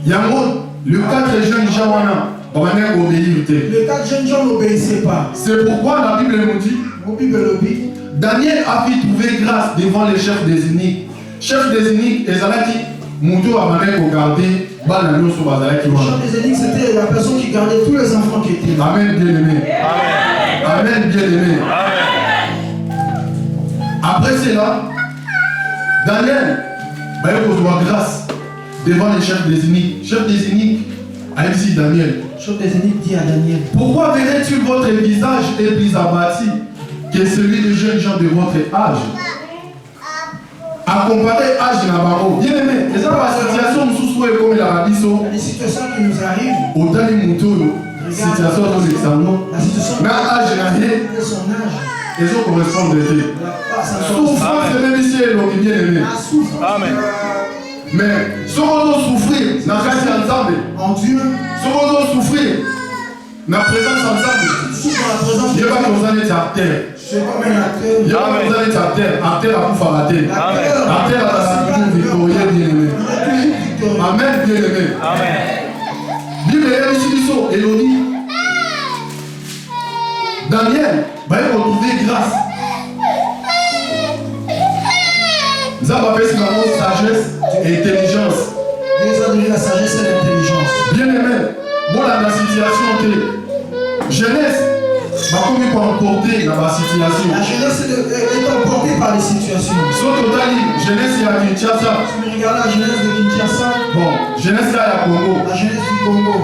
Yango, le 4 jeunes Jawana, on va même obéir. Les 4 jeunes gens n'obéissaient pas. C'est pourquoi la Bible nous dit, Mon Bible le dit. Daniel a pu trouver grâce devant les chefs des eunuques. Chefs des eunuques, les Zalaki, Moutou a même regardé, Banano sur Bazalaki. Le chef des énigmes, c'était la personne qui gardait tous les enfants qui étaient là. Amen, bien aimé. Amen, bien aimé. Après cela, Daniel va recevoir grâce devant les chefs des eunuques. Chef des eunuques a dit Daniel, Le chef des énigmes dit à Daniel, pourquoi verrais-tu votre visage est plus abattu que celui de jeunes gens de votre âge? À comparer âge de Nabaro, bien aimé, les gens la situation nous souffrent comme la rabiso, il y a des situations qui nous arrivent. au-delà du mouton, situation dans l'examen, La situation mais âge de de son âge. les autres correspondent de Dieu. Souffrance, c'est même ici, l'homme bien aimé. La souffrance. Amen. Mais ce qu'on doit souffrir, n'a pas été ensemble. En Dieu, Ce qu'on doit souffrir, n'a présence ensemble. souffre dans la présence de Dieu Dieu. va nous en être à terre. C'est comme un acteur. Dieu va nous en être à terre. À terre, à pouvoir rater. À terre, à la vie victorieuse, bien aimé. Amen, bien aimé. Amen. Bible est ici, Élodie. Daniel va y retrouver grâce. Nous avons fait ce mot sagesse et intelligence. Dieu nous a donné la sagesse et l'intelligence. Bien aimé, bon la situation que jeunesse va comme emporter dans la situation. La jeunesse est emportée par les situations. Sauf total, jeunesse est à Kinshasa. Si vous regardez la jeunesse de Kinshasa, Bon, jeunesse est à Congo. la jeunesse du Congo,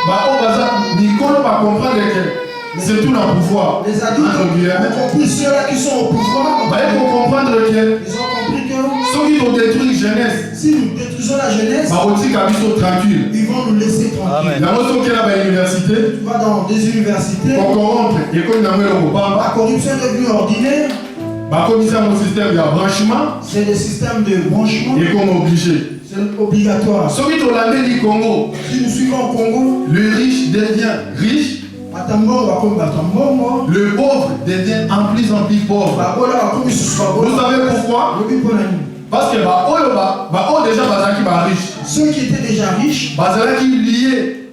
Bah, on va Nicolas va comprendre que c'est tout dans le pouvoir. les adultes Entre guillemets. ont compris, ceux-là qui sont au pouvoir, Bah, il faut comprendre que ils ont compris que ceux qui vont détruire jeunesse, si nous détruisons la jeunesse, bah, aussi qu'ils sont tranquilles. ils vont nous laisser tranquilles. Amen. La notion qu'il y a à l'université, Tu vas dans des universités, pour corrompre, et comme il y a le la pas, corruption est devenue ordinaire, bah, comme il y a un système de branchement, c'est des systèmes de branchement, et comme obligé. c'est obligatoire. Ceux qui sont landais du Congo, Si nous suivons au Congo, le riche devient riche, Batambo, comme Batambo, le pauvre devient en plus pauvre. Babola, comme Vous savez pourquoi? Parce que bah, oh, déjà, Bazaki va riche. Ceux qui étaient déjà riches, Bazalaki lié.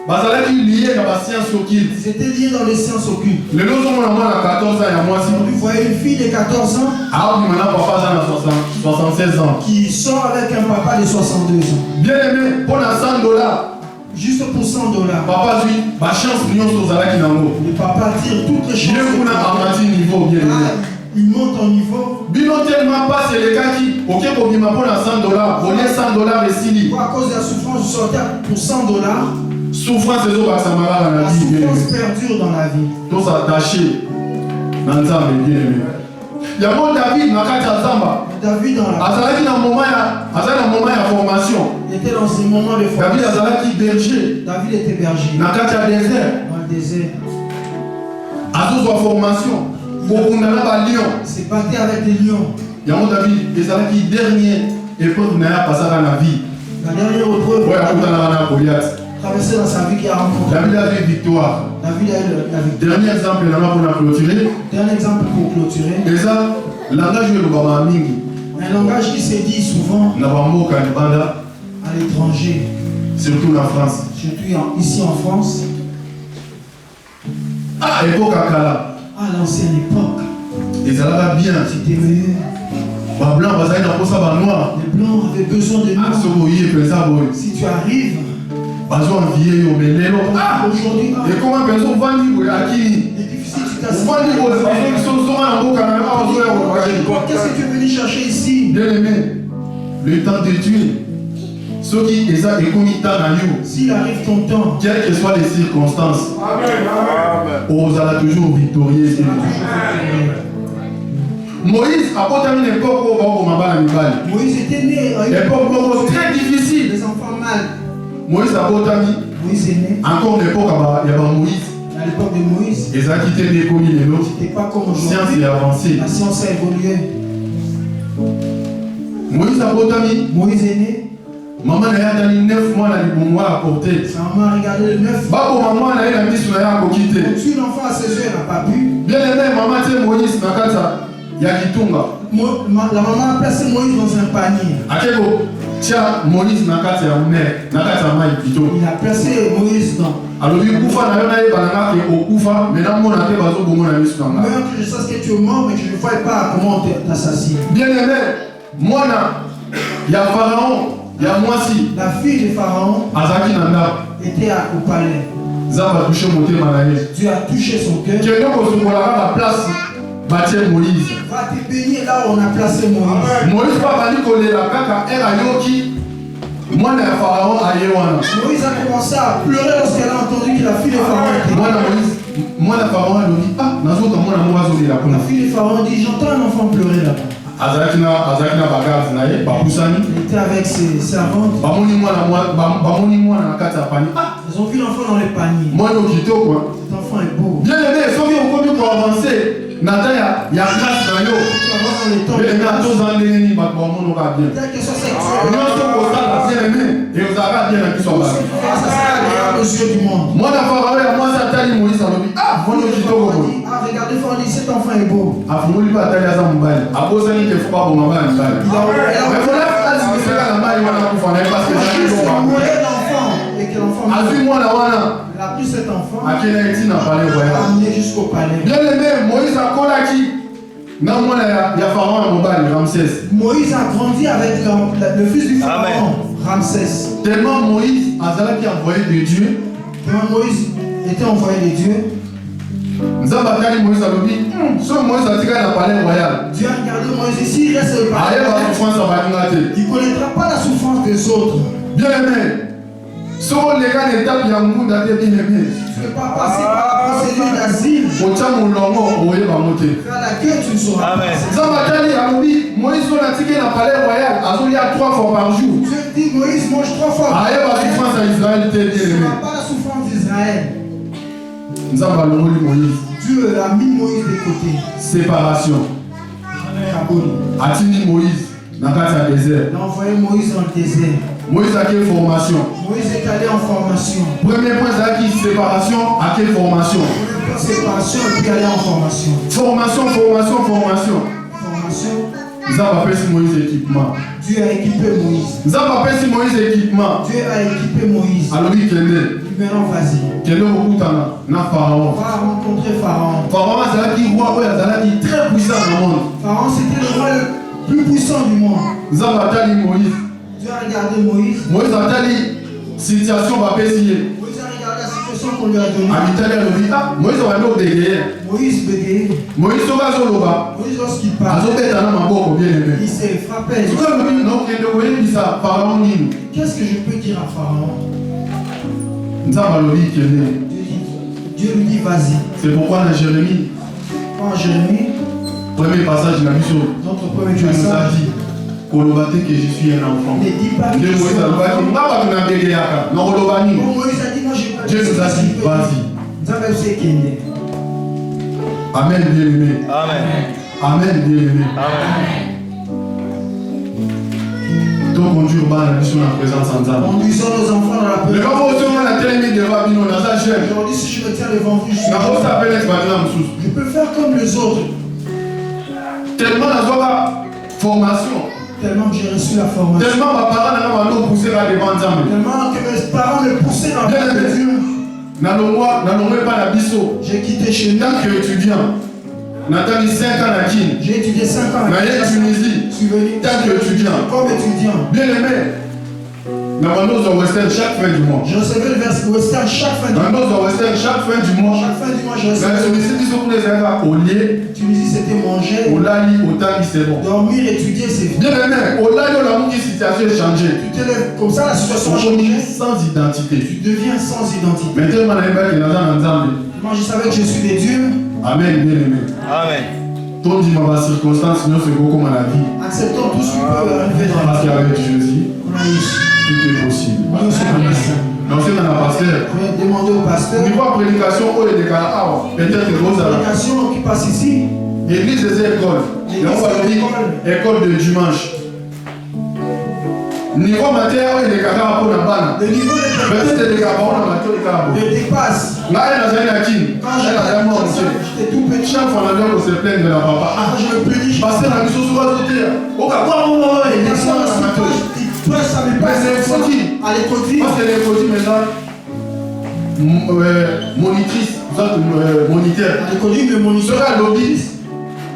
Bazalaki lié dans la science occulte. ils étaient liés dans les sciences occultes. Le lot à 14 ans, il y a moi Vous si. voyez une fille de 14 ans Ah, maintenant, papa, ça a 76 ans. qui sort avec un papa de 62 ans. Bien aimé, pour la $100, Juste pour $100. papa, lui, ma chance, million sur Zalaki Nango. Le papa tire toutes les Je chances. vais vous en niveau, bien aimé. Il monte en niveau. Bino tellement pas, c'est les gars qui, ok, pour m'apprendre à $100, voler $100 et 6 À cause de la souffrance, je sortais pour $100. Souffrance et autres, ça m'a dans la La vie. souffrance perdure dans la vie. Tous attachés dans le temps, bien aimé. Il y a mon David, dans la Zamba. David dans la Azalaki dans le moment de formation. Il était dans ces moments de David formation. Azalaki berger. David était berger. Dans le désert. Dans le désert. Azos en formation. Pour qu'on a lion. Il s'est battu avec des lions. Il y a mon David, Azalaki dernier épreuve n'a pas passé dans la vie. La dernière épreuve, Ouais, on a Goliath. traversé dans sa vie qui a rencontré. David a eu victoire. David a eu la victoire. Dernier exemple, on a clôturé. Dernier exemple pour clôturer. Et ça, langage de l'Obama Mingi. Un langage qui se dit souvent à l'étranger, surtout en France. surtout ici en France, Ah, époque à Kala. à l'ancienne époque. Et ça va bien. C'était meilleur. Ba blanc, ça va noir. Les blancs avaient besoin de Ah, nous. ce boyer, ça boy. Si tu arrives, Bazo en vieil, mais les lots. Ah, aujourd'hui, et comment personne va dire à qui? et puis si tu t'assieds, Va dire aux personnes qui sont en beau canal. qu'est-ce que tu es venu chercher ici? Bien aimé, le temps de tuer. Ceux qui est ça et comme il t'a dans you, S'il arrive ton temps, quelles que soient les circonstances, on sera toujours victorieux. Moïse a pas terminé l'époque où on va à l'école. Moïse était né à une L'époque très difficile. des enfants mal. Moïse a pas terminé. Moïse est né Encore l'époque, il y a Moïse. à l'époque de Moïse. Et ça qui était né comme il est l'autre. C'était pas comme Science aujourd'hui. est avancée. La science a évolué. Moïse a pas terminé. Moïse est né. Maman a eu 9 mois dans le mois à porter. Sa maman a regardé le 9. Babo maman a eu la mise sur la quitter. Si l'enfant à ses yeux n'a pas pu, Bien aimé, maman c'est Moïse Nakata. Yakitunga. la maman a placé Moïse dans un panier. Akego, tia Moïse Nakata ya mère. Nakata mai plutôt. Il a placé Moïse dans. Alors il kufa na yo na yebalanga ke okufa, maintenant mon ate bazo bongo na misu nanga. Meurs que je sache que tu es mort, mais que je ne vois pas comment t'assassiner. Bien aimé, mwana ya Pharaon, ya mwasi, La fille de Pharaon azaki nanda. était au palais. Zaba touché motema na ye. Dieu a touché son cœur. Kendo kosokolaka la place batie Moïse. Va te baigner là où on a placé Moïse. Moïse pa bali kolela kaka era yoki mwana ya Pharaon aye wana. Moïse a commencé à pleurer lorsqu'elle a entendu que la fille de Pharaon était Mwana Moïse, mwana Pharaon alobi ah nazoka mwana moko azolela kuna. La fille de Pharaon dit j'entends un enfant pleurer là-bas. Azalaki na bagazi na ye bapusani. Il était avec ses servantes. Bamoni mwana na kati ya pani. Ah Ils ont vu l'enfant dans les paniers. mwana okitoko. Cet enfant est beau. Bien aimé, soki okomi ko avancer na ta ya grâce na yo. Tu vas voir dans les temps. Bien aimé atoza ndenge nini bato bamonoka bien. Tel que soit sexuel. Nyonso kosala bien aimé ekozalaka bien na biso ya bato. Ça sera agréable aux yeux du monde. Mwana Pharaon ya mwasi atali Moïse alobi ah mwana okitoko boye. Ah, regardez, Pharaon dit cet enfant est beau. afungoli mpe atali aza mobali abosani te fo baboma bana mibali azimisaka na mali wana kufa na ye parce que ezali Il loba mourait l'enfant et que l'enfant azwi mwana wana il a pris cet enfant, akenda ye ntina palais il l'a royal amené jusqu'au palais. bien aimé Moïse akolaki na mwana ya Pharaon ya mobali Ramsès Moïse a grandi avec le fils du Pharaon, Ramsès. tellement Moïse azalaki envoyé de Dieu Quand Moïse était envoyé de Dieu, nzambe atali Moïse alobi so Moïse atikali na palais royal Dieu a regardé Moïse ici, il reste au palais. ayeba souffrance ya baninga te Il ne connaîtra pas la souffrance des autres. bien aimé so oleka na étape ya ngunda te bien aimé Tu ne peux pas passer par la procédure d'asile. otya molongo oyeba mo te Faire la queue, tu ne sauras pas. nzambe atali alobi Moïse oyo atiki na palais royal azolia 3 fois par jour Dieu dit Moïse mange 3 fois. ayeba souffrance ya Israël te Tu ne bien aimé sauras pas la souffrance d'Israël. nzambe alongoli Moïse Dieu a mis Moïse de côté. séparation Kaboni. atindi Moïse na kati ya désert Il a envoyé Moïse dans le désert. Moïse a quelle formation Moïse est allé en formation. premier point ezalaki séparation à quelle formation Premier point séparation et puis aller en formation. formation Formation. nzambe apesi Moïse équipement Dieu a équipé Moïse. nzambe apesi Moïse équipement Dieu a équipé Moïse. alobi kende Maintenant vas-y. kende okutana na On Pharaon va rencontrer Pharaon. Pharaon azalaki roi oyo azalaki très puissant na monde Pharaon c'était le roi le plus puissant du monde. nzambe atali Moïse Dieu a regardé Moïse. Moïse atali situation bapesi ye Moïse a regardé la situation qu'on lui a donnée. amitali alobi ah Moïse wande odegeye Moïse bégayait. Moïse soki azoloba Moïse lorsqu'il parle, azobeta na maboko bien aimé il s'est frappé. soki alobi nokende koyebisa Pharaon nini Qu'est-ce que je peux dire à Pharaon? Dieu lui dit vas-y. C'est pourquoi dans Jérémie, En Jérémie, premier passage de la mission, notre premier Dieu nous a passage, dit que je suis un enfant. ne dis pas que Dieu je nous suis un enfant. a dit, Moïse a dit, moi je peux Dieu nous a dit, vas-y. Amen, bien-aimé. Amen. Amen, bien-aimé. Amen. Donc, conduire dans la mission en présence en Zambie. Conduisons nos enfants dans la Le présence. moment où on a tellement de babino, on a ça cher. Aujourd'hui, si je me tiens devant vous, je suis- La chose s'appelle l'expérience. je peux faire comme les autres. Tellement la joie formation. Tellement que j'ai reçu la formation. Tellement ma parole n'a pas poussé à devant Zambie. Tellement que mes parents me poussaient dans la de Dieu. N'allons pas la bisso. J'ai quitté chez nous. Tant qu'étudiant, Nathalie 5 ans à Kin. J'ai étudié 5 ans. Naïe Tunisie. Je suis venu Tant qu'étudiant. comme étudiant. Bien aimé. Namandos au Western chaque fin du mois. Je recevais le verset Western chaque fin du mois. Namandos au Western chaque fin du mois. Chaque fin du mois, je Mais recevais. celui-ci dit qu'on les a au lit, Tunisie, c'était manger, au lali, au tali, c'est bon. dormir, étudier, c'est Bien aimé, au lali, on a vu que la situation est changée. Tu te lèves comme ça, la situation a On changé. est sans identité. Tu deviens sans identité. Maintenant, on a un qui est dans un ensemble. Moi, je savais que je suis des dieux. Amen, bien aimé. Amen. Ton dit ma circonstance, nous c'est beaucoup comme la vie. Acceptons tout ce qui peut arriver dans la Parce vie. qu'avec Jésus, On a Jésus. tout est possible. Nous sommes comme ça. Donc, c'est dans la pasteur. Je vais demander au pasteur. Au niveau de prédication, où est le cas? Ah, peut-être que vous La avez. prédication qui passe ici. L'église des écoles. Et on va dire école de dimanche. Niveau matière, où est le cas pour la banane? Le niveau Peut-être que le cas pour la matière. de dépasse. Là, elle a jamais acquis. Quand Elle a jamais mangé. j'étais tout petit, Chaque fois, on a dit qu'on se plaint de la papa. quand je me plaignais, Parce que la mission souvent sauté. Au cas où, les personnes ne sont pas. Toi, ça me passe. Mais c'est foutu. À l'école de vie. Parce que les produits maintenant, monitrice, vous êtes moniteur. À l'école de vie, mais mon histoire. Sera lobby,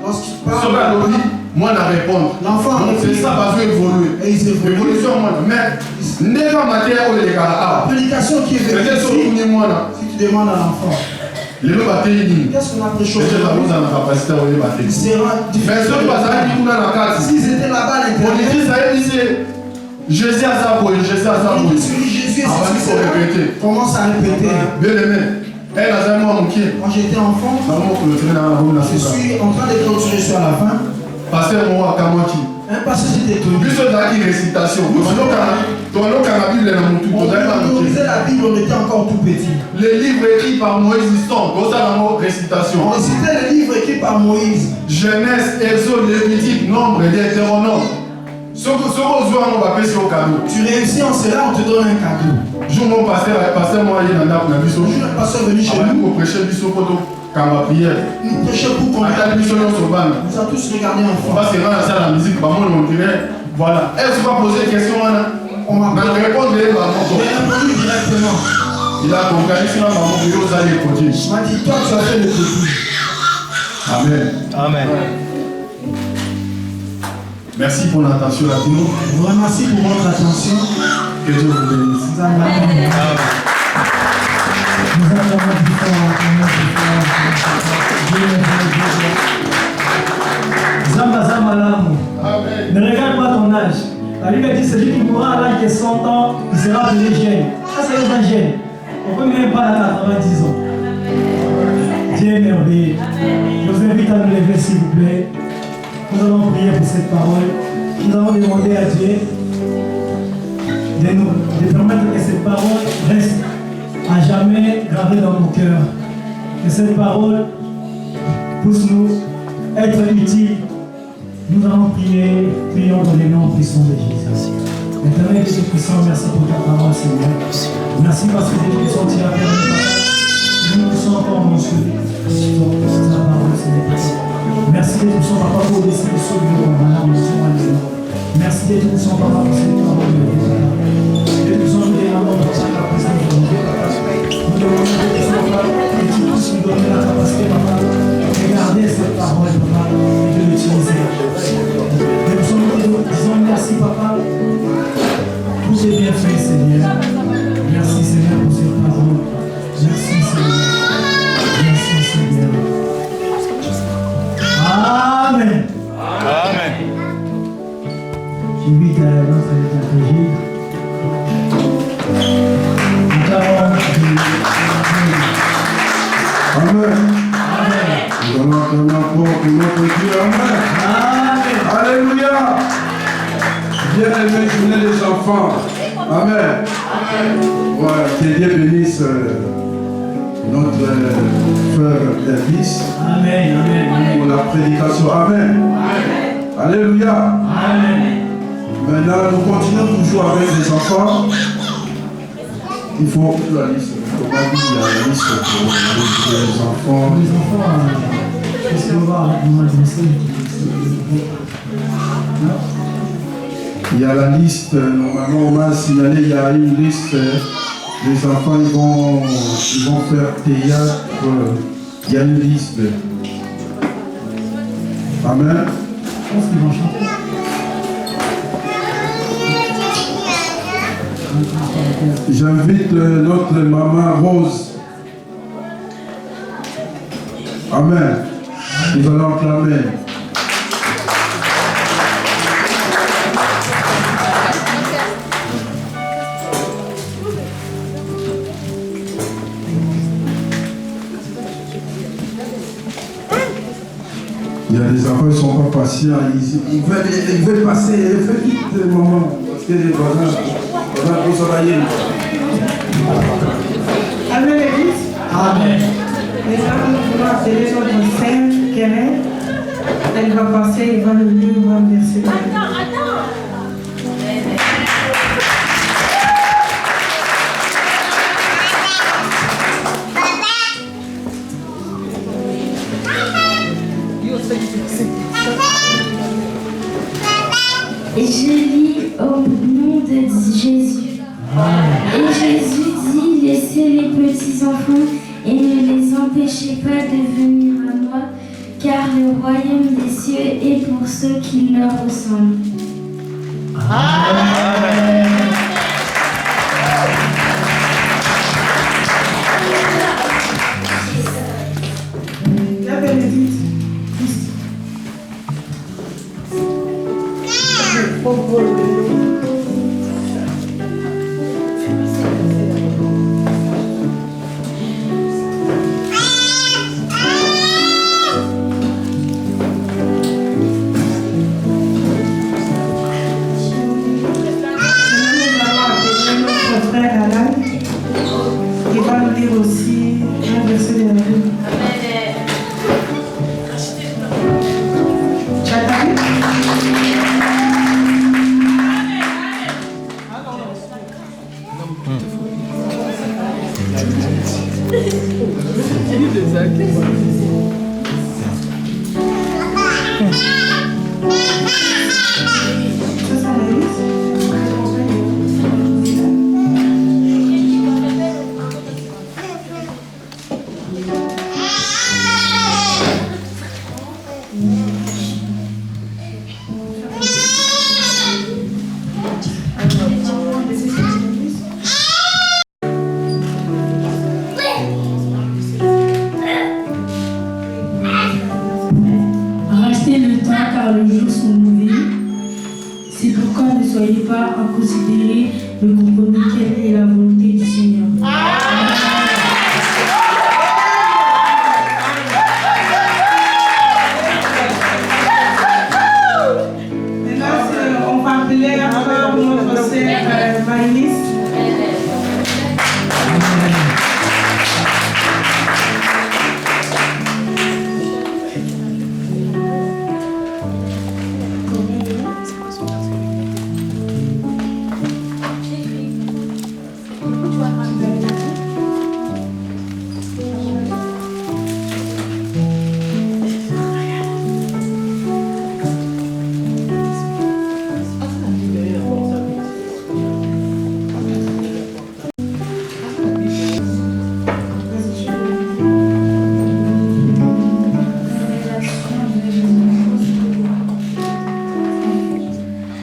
Lorsqu'il sera parle, lobby, moi la répondre. l'enfant. Donc c'est ça parce que évoluer. Et ils évoluent. Évolution moi. Mais n'est pas matière où les La gars. prédication qui est venue Peut-être sur ici, le moi là. si tu demandes à l'enfant, Les deux batailles. qu'est-ce qu'on a prêché Peut-être la aujourd'hui? pose dans la capacité à les Il batailles. sera Mais ce pas ça qui tourne dans la carte. S'ils étaient là-bas à l'intérieur, Monitrice ça dit c'est Jésus à sa boue, Jésus à sa boue. celui Jésus et Ah, c'est il faut répéter. commence à répéter. Bien aimé. Elle a jamais manqué. Quand j'étais enfant, Maman pour le traîner dans la roue je suis en train de clôturer sur la fin. Pasteur moi Kamaki. Un passage était étonné. Plus de la récitation. Ton nom la Bible est dans mon tout. On lisait la Bible, on était encore tout petit. Les livres écrits par Moïse sont dans la récitation. On récitait les livres écrits par Moïse. Genèse, Exode, Lévitique, Nombre et Deutéronome. Ce que on va passer au cadeau. Tu réussis en cela, on te donne un cadeau. Jour mon pasteur moi il y en a pour la mission. Un jour, un pasteur est venu chez Avant nous. pour prêcher mission photo quand ma prière. Nous prêchons pour qu'on Attends mission sur ban. nous a tous regardé On enfant. va se rendre à ça la musique, bah moi on dirait voilà. Est-ce qu'on va poser des questions là? On m'a On va répondre Je l'ai répondu directement. il a compris sinon maman vous allez produire. Il m'a dit, toi tu as fait le petit. Amen. Amen. Merci pour l'attention à nous. Je vous remercie pour votre attention. Que Dieu vous bénisse. Nous allons Zamba Zamba Lamu. Amen. Ne regarde pas ton âge. La Bible dit celui qui mourra à l'âge de 100 ans, il sera appelé jeune. Ça, c'est un jeune. On ne peut même pas à 90 ans. Dieu est merveilleux. Je vous invite à nous lever, s'il vous plaît. Nous allons prier pour cette parole. Nous allons demander à Dieu de permettre que cette parole reste à jamais gravée dans nos cœurs. Que cette parole puisse nous être utile. Nous allons prier, prions dans les noms puissants de Jésus. Éternel Dieu puissant, merci pour ta parole, Seigneur. Merci parce que Dieu puissant, tu as permis, Papa. Nous poussons encore mon souffle. Ta parole, Seigneur. Merci Dieu puissant, Papa, pour laisser le sauve de mon merci Dieu puissant, Papa, pour cette parole de Dieu. Dieu puissant, nous demandons dans la présence de Dieu, Papa. Nous demandons Dieu puissant, Papa, que tu puisses nous donner la capacité, Papa, de garder cette parole, Papa, et de l'utiliser. Nous disons merci, Papa, pour tes bienfaits, Seigneur. Merci, Seigneur, pour cette parole. Merci, Seigneur. Merci, Seigneur. Amen. Amen. J'invite à notre liturgie. Nous allons l'amour de notre Dieu. Amen. Alléluia. Bien-aimés, journée des enfants. Amen. Ouais, que Dieu bénisse notre frère Elvis. Amen. Amen. Pour la prédication. Amen. Alléluia. Amen. Maintenant, nous continuons toujours avec les enfants. Il faut la liste. Comment dire, il y a la liste pour les enfants. Les enfants, je vais voir avec moi il y a la liste, normalement on m'a signalé, il y a une liste. Les enfants ils vont faire théâtre. Il y a une liste. Amen. Je pense qu'ils vont chanter. J'invite notre maman Rose. Amen. Nous allons acclamer. Il y a des enfants qui ne sont pas patients. Ils veulent passer. Fais vite, maman. Parce que voilà, vous travaillez. Amen, l'église. Amen. Maintenant, nous voulons appeler notre sœur Keren. Elle va passer, elle va nous lire, on va verser. Et je lis au nom de Jésus. Et Jésus dit, laissez les petits enfants et ne les empêchez pas de venir à moi, car le royaume des cieux est pour ceux qui leur ressemblent. Amen. La bénédiction. Il va nous dire aussi un verset de la Bible. Tu as tapé? Rachetez le temps car le jour sont mauvais. C'est pourquoi ne soyez pas inconsidérés, mais comprenez quelle est la volonté du Seigneur. Maintenant, on va appeler encore notre sœur Maïlis.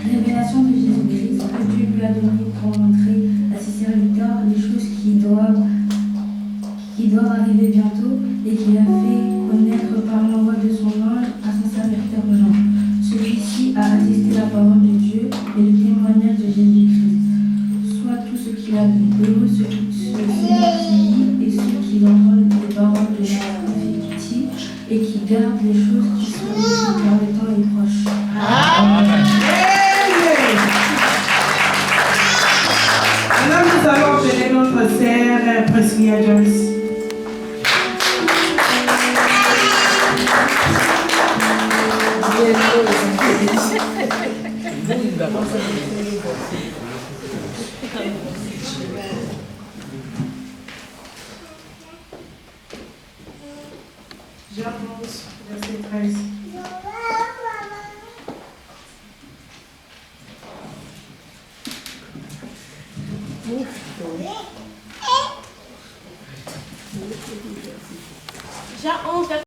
Révélation de Jésus-Christ que Dieu lui a donné pour montrer à ses serviteurs les choses qui doivent arriver bientôt et qu'il a fait connaître par l'envoi de son ange à son serviteur Jean. Celui-ci a attesté la parole de Dieu et le témoignage de Jésus-Christ. Soit tout ce qu'il a vu, heureux ceux qui lit et ceux qui entendent les paroles de la prophétie et qui gardent les choses Jean 11, verset 13. Jean 11, verset.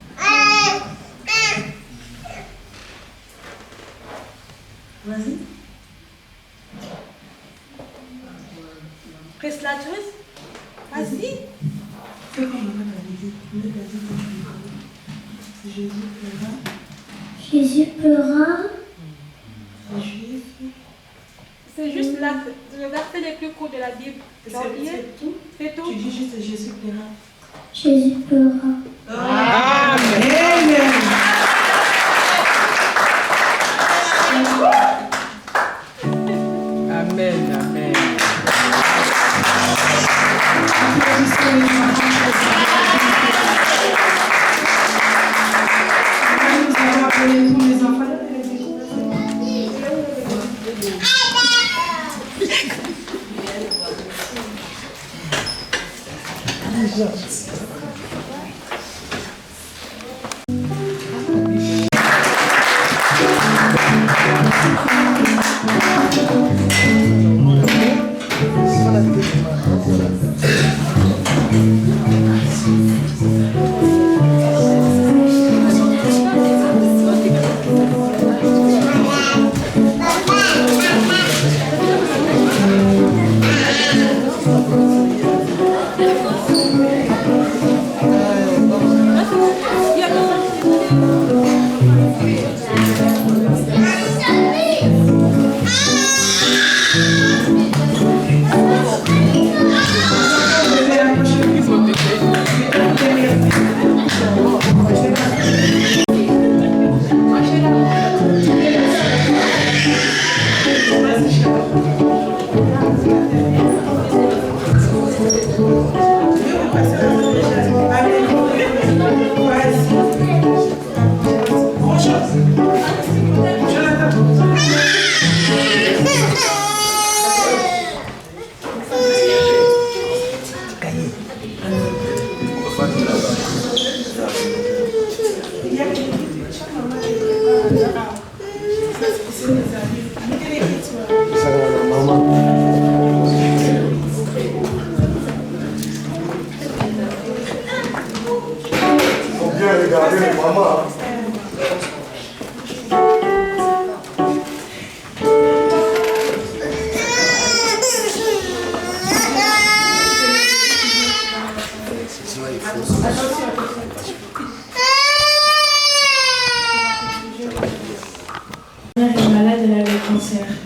Vas-y. Presse-la-tueuse. Vas-y. Fais comme maman t'avait dit. Jésus pleura. Jésus pleura. Les Juifs. C'est juste le verset le plus court de la Bible. C'est Janvier. tout. C'est tout. Tu dis juste Jésus pleura. Jésus pleura. Amen. Amen, amen. Nous allons appeler tous les enfants.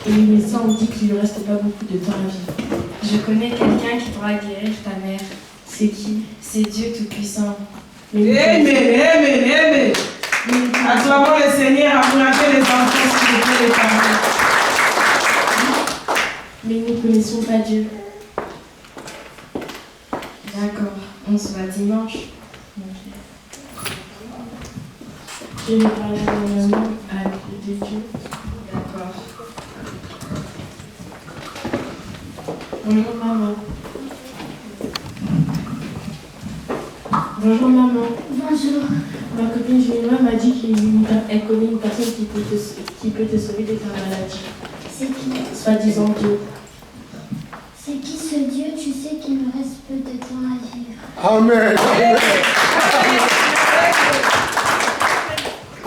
Et les médecins ont dit qu'il ne lui reste pas beaucoup de temps à vivre. Je connais quelqu'un qui pourra guérir ta mère. C'est qui? C'est Dieu Tout-Puissant. Amen. Acclamons le Seigneur, encouragez les enfants, s'il vous plaît, les parents. Mais nous ne connaissons pas Dieu. D'accord, on se voit dimanche. Je vais parler à ma maman avec de Dieu. D'accord. Bonjour maman. Bonjour maman. Bonjour. Ma copine Julien m'a dit qu'elle connaît une personne qui peut te sauver de ta maladie. C'est qui? Soi-disant Dieu. C'est qui ce Dieu? Tu sais qu'il me reste peu de temps à vivre. Amen.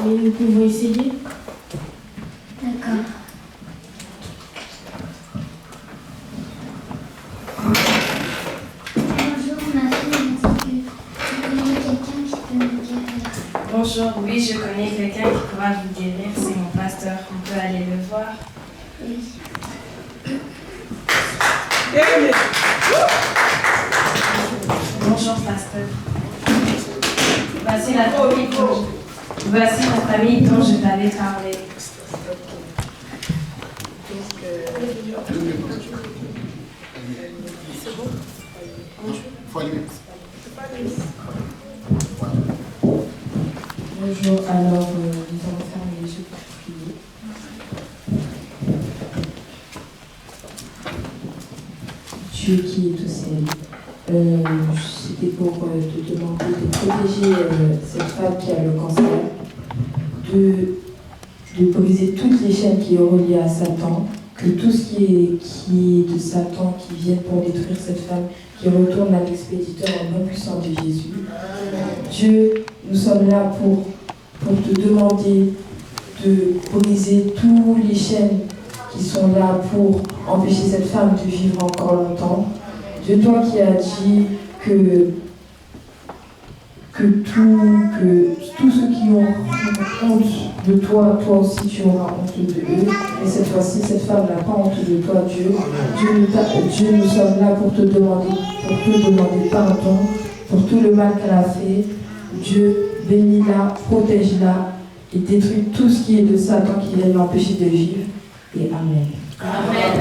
Mais nous pouvons essayer. D'accord. Bonjour, ma fille m'a dit que tu connais quelqu'un qui peut me guérir. Bonjour, oui, je connais quelqu'un qui pourra vous guérir. C'est mon pasteur. On peut aller le voir. Oui. Bonjour, pasteur. Voici la famille dont je t'avais parlé. Bonjour, alors nous allons fermer les yeux pour prier. Dieu qui est au ciel. C'était pour te demander de protéger cette femme qui a le cancer, de briser toutes les chaînes qui est reliées à Satan, que tout ce qui est de Satan, qui vient pour détruire cette femme, qui retourne à l'expéditeur au nom puissant de Jésus. Dieu, nous sommes là pour te demander de briser toutes les chaînes qui sont là pour empêcher cette femme de vivre encore longtemps. Dieu, toi qui as dit que tous ceux qui ont honte de toi, toi aussi tu auras honte de eux. Et cette fois-ci, cette femme n'a pas honte de toi, Dieu. Dieu, nous sommes là pour te demander pardon pour tout le mal qu'elle a fait. Dieu, bénis-la, protège-la et détruis tout ce qui est de Satan qui vient l'empêcher de vivre. Et Amen. Amen.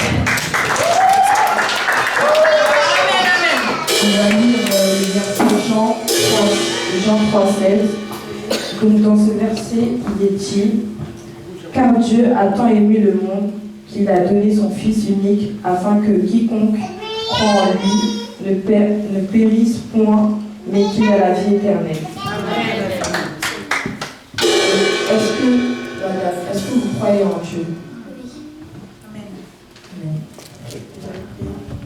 On va lire le verset Jean 3,16. Comme dans ce verset, il est dit « Car Dieu a tant aimé le monde qu'il a donné son Fils unique, afin que quiconque croit en lui ne périsse point, mais qu'il ait la vie éternelle. » Est-ce que vous croyez en Dieu? Amen.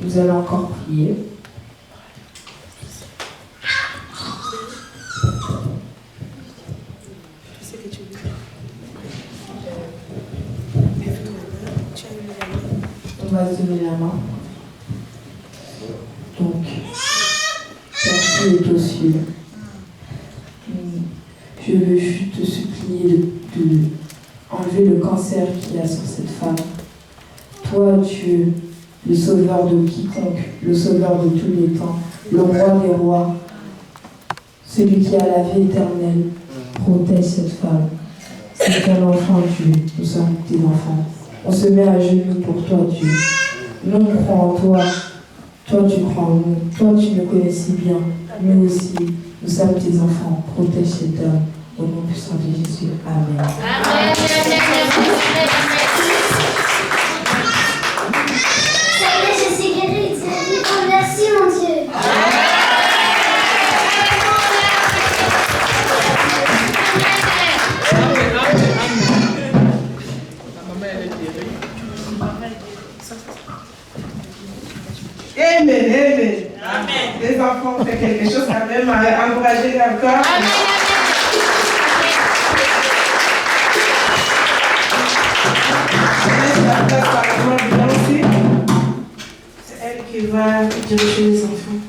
Nous allons encore prier. On va se donner la main. Donc, Père qui est aux cieux, je veux juste te supplier de enlever le cancer qu'il y a sur cette femme. Toi, Dieu, le sauveur de quiconque, le sauveur de tous les temps, le roi des rois, celui qui a la vie éternelle, protège cette femme. C'est un enfant, Dieu, nous sommes tes enfants. On se met à genoux pour toi, Dieu. Nous, on croit en toi. Toi, tu crois en nous. Toi, tu nous connais si bien. Nous aussi, nous sommes tes enfants. Protège cet homme. Au nom puissant de Jésus. Amen. Amen. Ça y est, je suis guérie. Oh, merci, mon Dieu. Amen, amen. Les enfants ont fait quelque chose quand même à encourager encore. Je laisse la place par la voix de Nancy. C'est elle qui va diriger les enfants.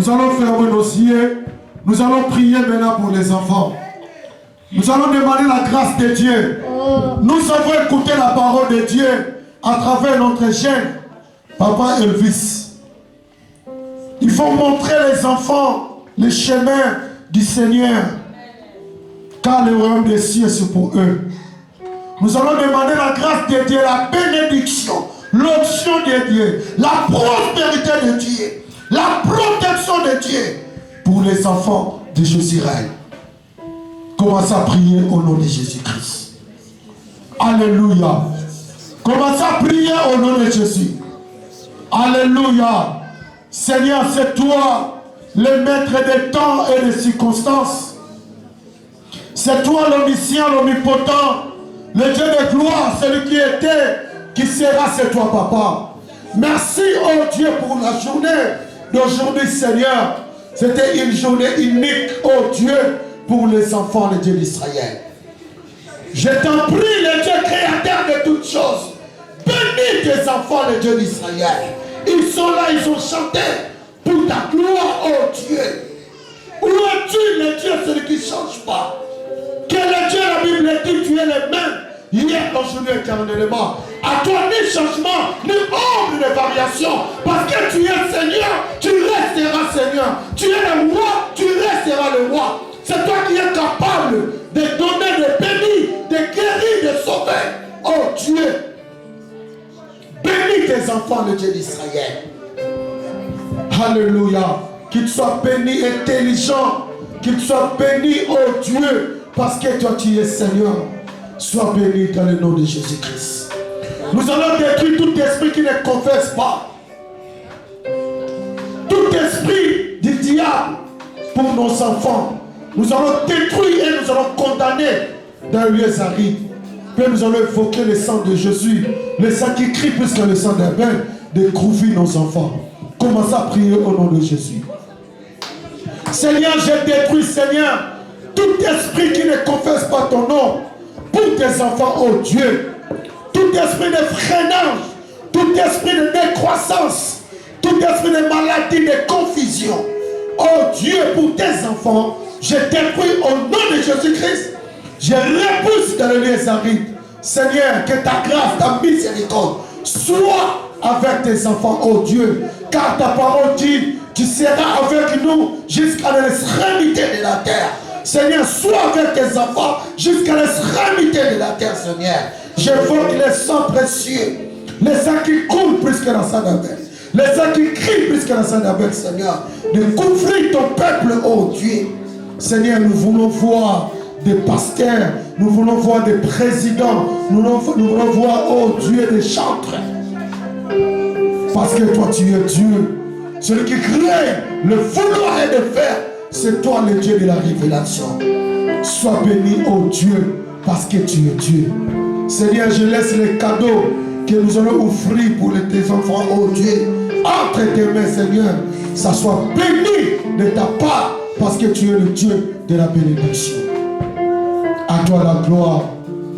Nous allons fermer nos yeux. Nous allons prier maintenant pour les enfants. Nous allons demander la grâce de Dieu. Nous avons écouté la parole de Dieu à travers notre jeune Papa Elvis. Il faut montrer les enfants le chemin du Seigneur. Car le royaume des cieux, c'est pour eux. Nous allons demander la grâce de Dieu, la bénédiction, l'option de Dieu, la prospérité de Dieu, la protection de Dieu pour les enfants de Josiraël. Commencez à prier au nom de Jésus-Christ. Alléluia. Commencez à prier au nom de Jésus. Alléluia. Seigneur, c'est toi le maître des temps et des circonstances. C'est toi l'omniscient, l'omnipotent, le Dieu de gloire, celui qui était, qui sera, c'est toi, Papa. Merci, oh Dieu, pour la journée d'aujourd'hui, Seigneur. C'était une journée unique, oh Dieu, pour les enfants, le Dieu d'Israël. Je t'en prie, le Dieu créateur de toutes choses, bénis tes enfants, le Dieu d'Israël. Ils sont là, ils ont chanté pour ta gloire, oh Dieu. Où es-tu, le Dieu, celui qui ne change pas? Que le Dieu, la Bible dit, tu es le même, hier, aujourd'hui, éternellement. À toi, ni changement, ni ombre de variation. Parce que tu es Seigneur, tu resteras Seigneur. Tu es le roi, tu resteras le roi. C'est toi qui es capable de donner, de bénir, de guérir, de sauver. Oh Dieu, bénis tes enfants, le Dieu d'Israël. Alléluia. Qu'ils soient bénis, intelligents. Qu'ils soient bénis, oh Dieu, parce que toi tu es Seigneur. Sois béni dans le nom de Jésus-Christ. Nous allons détruire tout esprit qui ne confesse pas. Tout esprit du diable pour nos enfants. Nous allons détruire et nous allons condamner dans les lieux arides. Puis nous allons évoquer le sang de Jésus, le sang qui crie plus que le sang d'Abel, de couvrir nos enfants. Commencez à prier au nom de Jésus. Seigneur, je détruis, Seigneur, tout esprit qui ne confesse pas ton nom pour tes enfants, oh Dieu. Tout esprit de freinage, tout esprit de décroissance, tout esprit de maladie, de confusion. Oh Dieu, pour tes enfants, je détruis au nom de Jésus-Christ. Je repousse dans les lieux arides. Seigneur, que ta grâce, ta miséricorde soit avec tes enfants, oh Dieu. Car ta parole dit, tu seras avec nous jusqu'à l'extrémité de la terre. Seigneur, sois avec tes enfants jusqu'à l'extrémité de la terre, Seigneur. J'évoque le sang précieux, le sang qui coule plus que la sang d'Abel, le sang qui crie plus que la sang d'Abel, Seigneur. De couvrir ton peuple, oh Dieu. Seigneur, nous voulons voir des pasteurs, nous voulons voir des présidents, nous voulons voir, oh Dieu, des chantres. Parce que toi, tu es Dieu. Celui qui crée le vouloir et le faire, c'est toi le Dieu de la révélation. Sois béni, oh Dieu, parce que tu es Dieu. Seigneur, je laisse les cadeaux que nous allons offrir pour tes enfants, oh Dieu. Entre tes mains, Seigneur, ça soit béni de ta part, parce que tu es le Dieu de la bénédiction. À toi la gloire,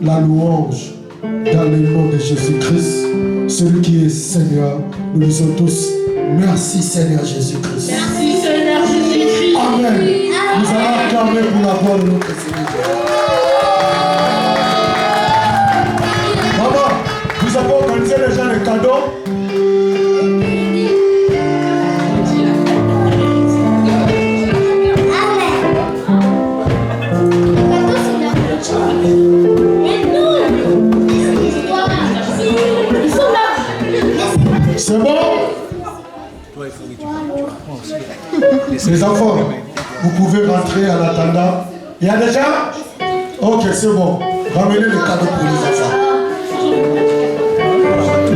la louange, dans le nom de Jésus-Christ, celui qui est Seigneur. Nous disons tous, merci Seigneur Jésus-Christ. Merci Seigneur Jésus-Christ. Amen. Nous allons acclamer pour la gloire de notre Seigneur. Maman, vous avez organisé déjà les cadeaux? C'est bon? Les enfants, vous pouvez rentrer en attendant. Il y a déjà? Ok, c'est bon. Ramenez les cadeaux pour les enfants.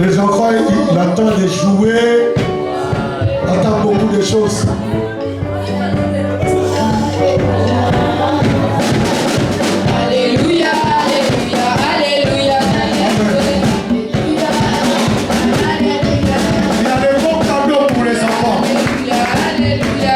Les enfants, ils attendent de jouer, ils attendent beaucoup de choses. Alléluia, Alléluia, Alléluia. Il y a des bons cadeaux pour les enfants. Alléluia, Alléluia.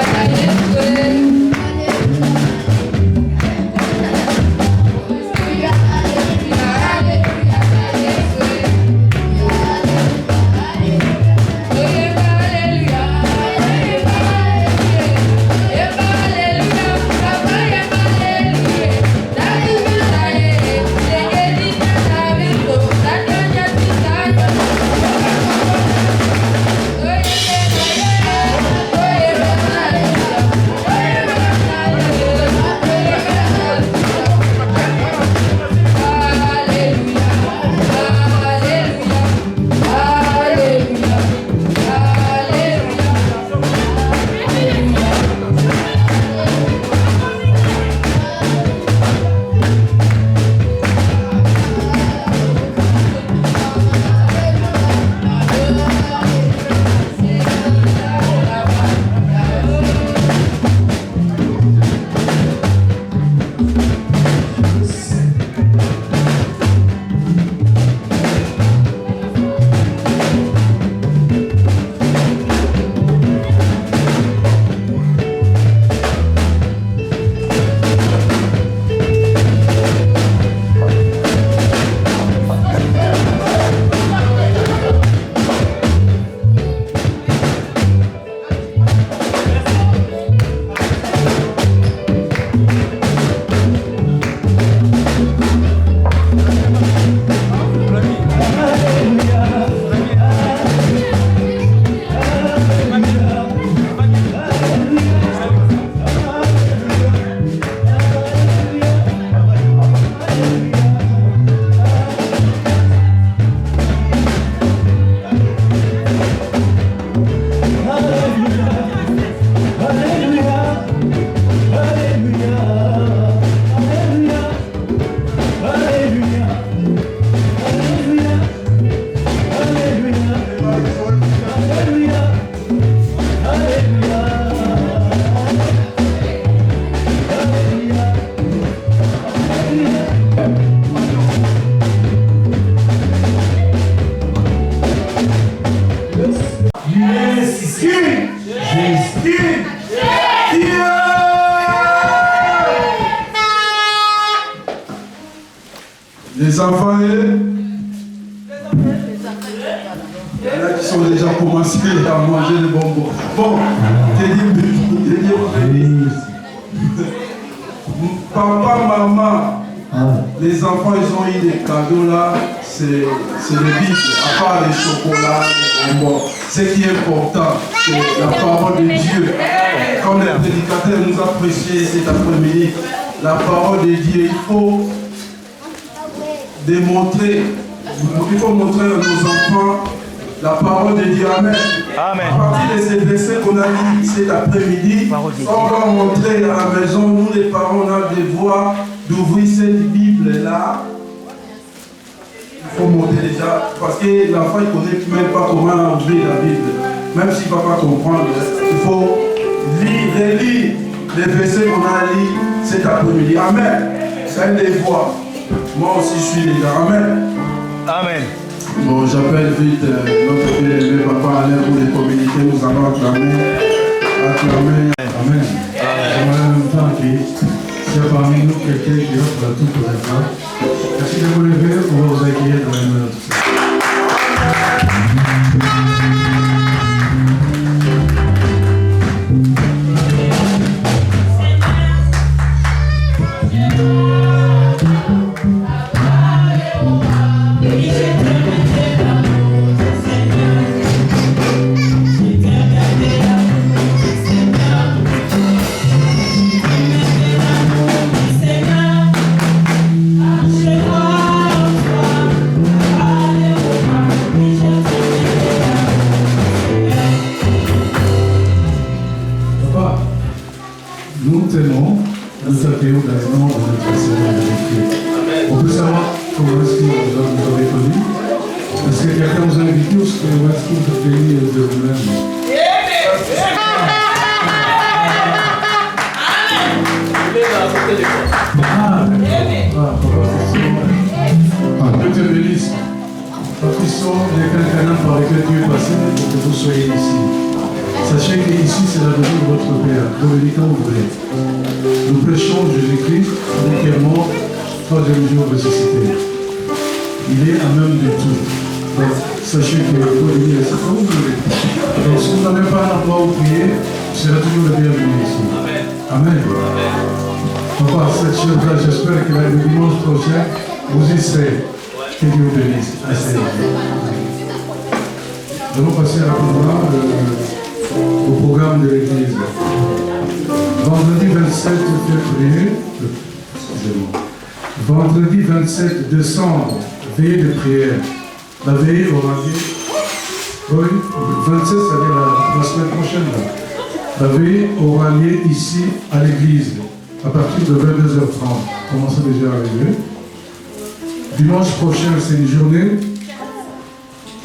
Les enfants et... Il y en a qui sont déjà commencés à manger les bonbons. Bon, papa, maman, les enfants, ils ont eu des cadeaux là, c'est les bibles, à part les chocolats, les bonbons. Ce qui est important, c'est la parole de Dieu. Comme le prédicateur nous a prêché cet après-midi, la parole de Dieu, il faut démontrer, il faut montrer à nos enfants la parole de Dieu. Amen. Amen. À partir de ces versets qu'on a dit cet après-midi, on va montrer à la maison, nous les parents, on a le devoir d'ouvrir cette Bible-là. Il faut montrer déjà, parce que l'enfant ne connaît même pas comment ouvrir la Bible. Même s'il ne va pas comprendre, il faut lire, relire les versets qu'on a lus cet après-midi. Amen. C'est un devoir. Moi aussi, je suis déjà. Amen. Amen. Bon, j'appelle vite notre bien-aimé papa Alain pour les communiquer. Nous allons acclamer. Amen. J'aimerais en même temps qu'il y a parmi nous quelqu'un qui offre tout pour les femmes. Merci de vous lever, on va vous accueillir dans la main de tous. On peut savoir comment est-ce que vous avez connu. Est-ce que quelqu'un vous a invité ou est-ce que vous avez connu de vous-même? Dieu te bénisse. Patricio, il y a quelqu'un par lequel Dieu est passé pour que vous soyez ici. Sachez qu'ici, c'est la venue de votre Père, Dominique Ouvré. Nous prêchons Jésus-Christ, qui est mort, troisième jour ressuscité. Il est à même de tout. Donc, sachez que vous pouvez venir ici comme vous voulez. Donc, si vous n'avez pas un endroit où prier, vous serez toujours le bienvenu ici. Amen. Papa, cette chose-là, j'espère que le dimanche prochain, vous y serez. Que Dieu vous bénisse. Nous allons passer rapidement au programme de l'église. Vendredi 27 février, vendredi 27 décembre, veillée de prière. La veillée aura lieu, oui, 27, c'est-à-dire la semaine prochaine. La veillée aura lieu ici à l'église, à partir de 22h30. Comment ça déjà arrivé? Dimanche prochain, c'est une journée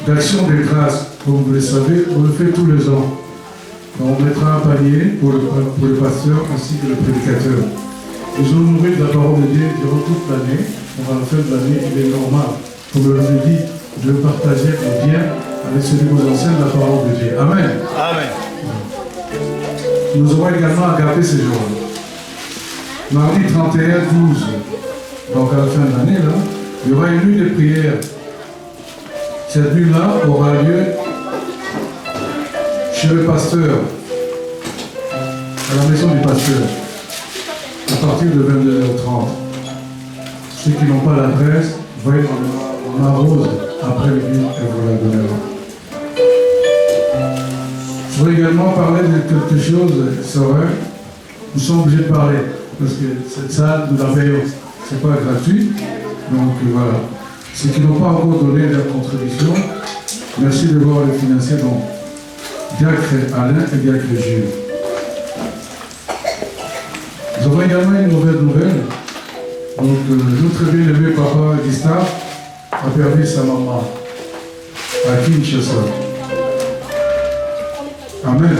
d'action de grâce. Comme vous le savez, on le fait tous les ans. On mettra un panier pour le pasteur ainsi que le prédicateur. Nous allons nourrir la parole de Dieu durant toute l'année. On va la fin de l'année, il est normal, comme je l'ai dit, de partager le bien avec celui qui nous enseigne la parole de Dieu. Amen. Amen. Nous aurons également à garder ces jours. Mardi 31-12, donc à la fin de l'année, là, il y aura une nuit de prière. Cette nuit-là aura lieu chez le pasteur, à la maison du pasteur, à partir de 22h30. Ceux qui n'ont pas l'adresse, voyez on arrose après l'église et vous la donnerons. Je voudrais également parler de quelque chose, c'est vrai, nous sommes obligés de parler, parce que cette salle, nous la payons, ce n'est pas gratuit, donc voilà. Ceux qui n'ont pas encore donné leur contribution, merci de voir les financer, donc Diacre Alain et Diacre Jules. Nous avons également une mauvaise nouvelle. Donc, notre bien-aimé papa Gustave a perdu sa maman à Kinshasa. Amen.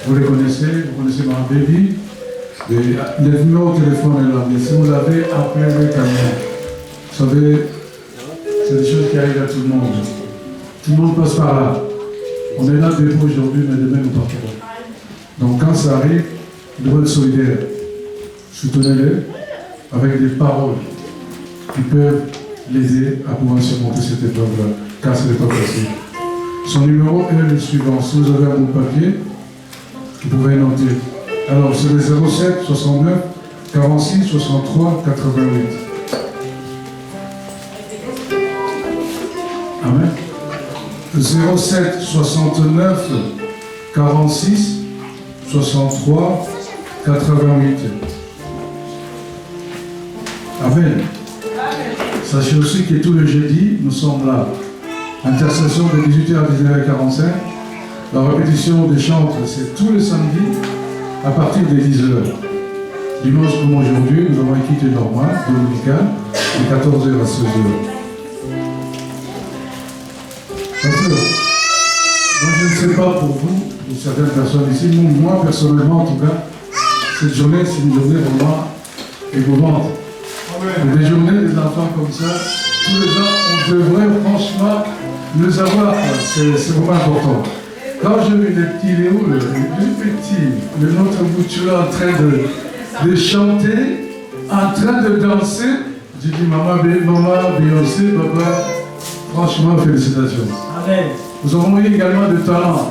Vous les connaissez, vous connaissez ma baby. Le numéro de téléphone est là, mais si vous l'avez, appelez-le quand même. Vous savez, c'est des choses qui arrivent à tout le monde. Tout le monde passe par là. On est là debout aujourd'hui, mais demain nous partirons. Donc quand ça arrive, nous devons être solidaires. Soutenez-les avec des paroles qui peuvent l'aider à pouvoir surmonter cette épreuve-là, car ce n'est pas facile. Son numéro est le suivant. Si vous avez un bout de papier, vous pouvez noter. Alors, c'est le 07 69 46 63 88. Amen. 07 69 46 63 88. Amen. Sachez aussi que tous les jeudis, nous sommes là. Intercession de 18h à 19h45. La répétition des chantres, c'est tous les samedis à partir de 10h. Dimanche comme aujourd'hui, nous avons équité normale, dominical, de 14h à 16h. Pasteur, donc je ne sais pas pour vous, pour certaines personnes ici, moi personnellement en tout cas, cette journée, c'est une journée vraiment émouvante. Des journées des enfants comme ça, tous les ans, on devrait franchement les avoir. C'est vraiment important. Quand je vis les petits Léo, le petit, le notre Bouchoula en train de chanter, en train de danser, je dis maman Beyoncé, papa, franchement félicitations. Amen. Nous avons eu également de talents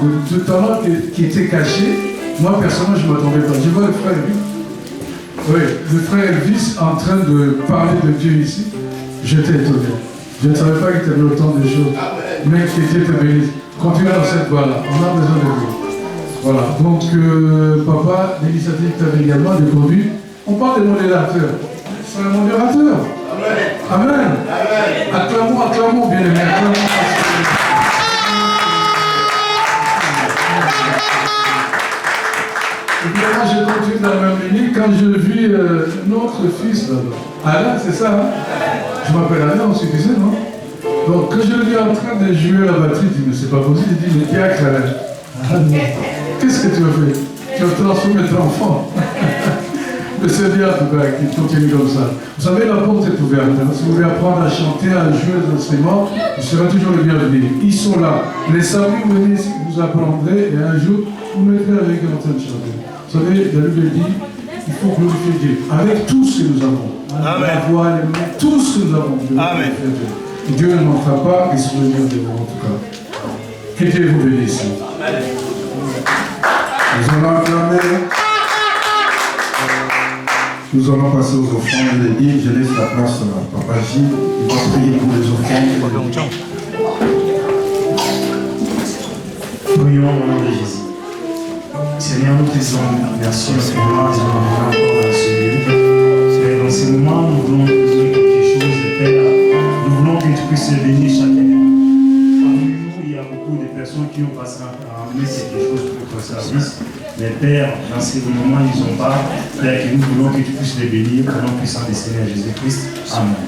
qui étaient cachés. Moi personnellement je ne m'attendais pas. Je vois le frère Elvis. Oui, le frère Elvis en train de parler de Dieu ici. J'étais étonné. Je ne savais pas qu'il y avait autant de choses. Mais que Dieu te bénisse. Continuez dans cette voie-là. On a besoin de vous. Voilà. Donc, papa, l'initiative que tu avais également de conduire. On parle de modérateur. C'est un modérateur. Amen. Amen. Acclamons, bien aimé. Et puis moi, je continue dans la même ligne quand je vis notre fils là-bas. Alain, c'est ça, hein? Je m'appelle Alain, on suffisait, non? Donc, quand je le dis en train de jouer la batterie, il dit, mais c'est pas possible, il dit, mais Pierre, Alain, qu'est-ce que tu as fait? Tu as transformé ton enfant. Mais c'est bien, en tout cas, qu'il continue comme ça. Vous savez, la porte est ouverte. Hein? Si vous voulez apprendre à chanter, à jouer des instruments, vous serez toujours les bienvenus. Ils sont là. Les samedis, vous venez ici, vous apprendrez, et un jour, vous mettrez avec eux en train de chanter. Vous savez, la Bible dit, il faut glorifier Dieu. Avec tout ce que nous avons. Amen. La voix, les mains, tout ce que nous avons. Amen. Dieu ne manquera pas, et se souviendra de vous en tout cas. Que Dieu vous bénisse. Amen. Nous allons acclamer. Nous allons passer aux offrandes de l'Église. Je laisse la place à Papa Gilles. Il va prier pour les offrandes. Prions au nom de Jésus. Seigneur, nous te disons merci en ce moment, nous allons encore dans ce lieu. Seigneur, dans ce moment, nous voulons te dire quelque chose, Père. Nous voulons que tu puisses bénir chacun. Parmi nous, il y a beaucoup de personnes qui ont passé à amener quelque chose pour notre service. Mais Père, dans ces moments, ils n'ont pas. Père, que nous voulons que tu puisses les bénir au nom puissant du Seigneur Jésus-Christ. Amen.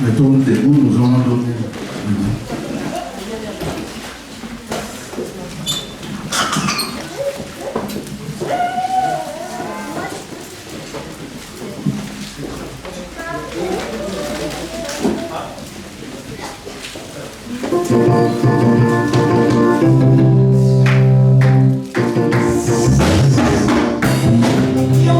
Mettons-nous debout, nous allons donner. Yo,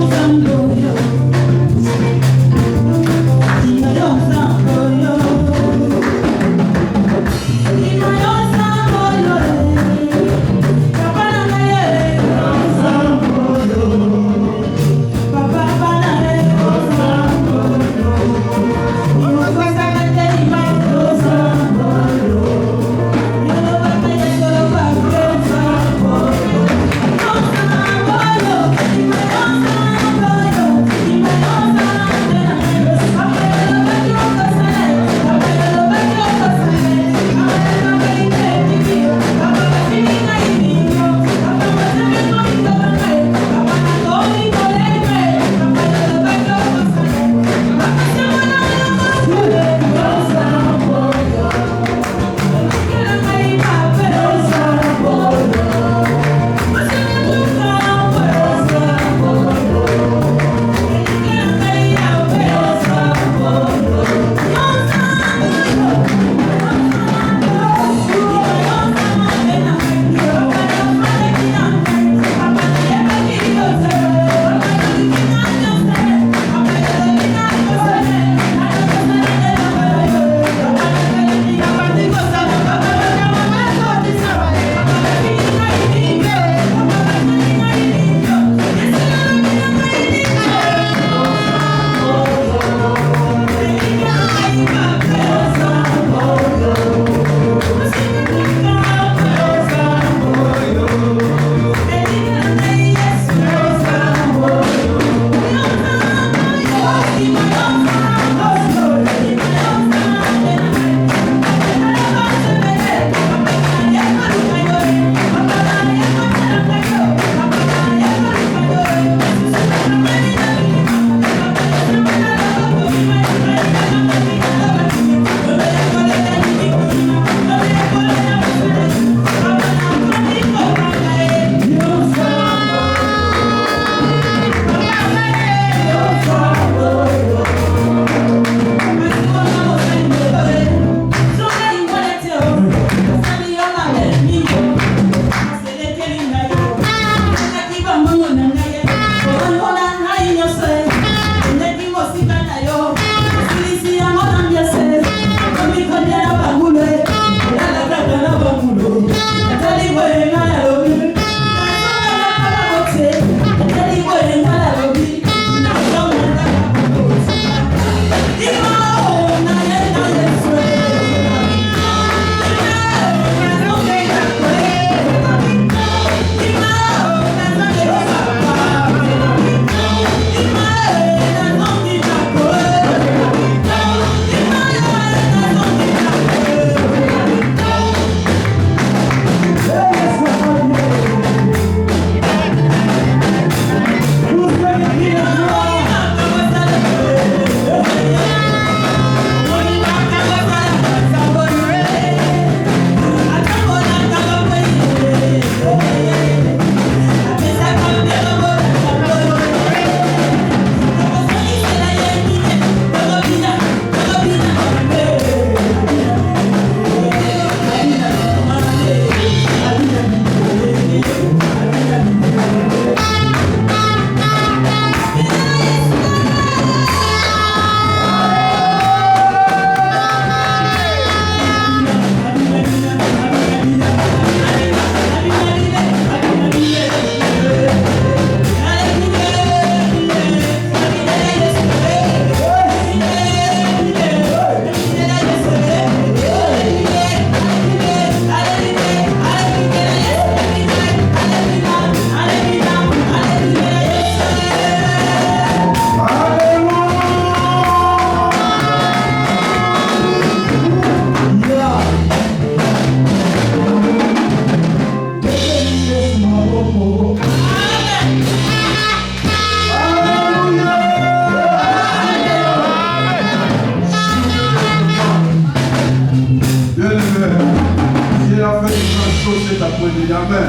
Il a fait une grande chose cet après-midi. Amen.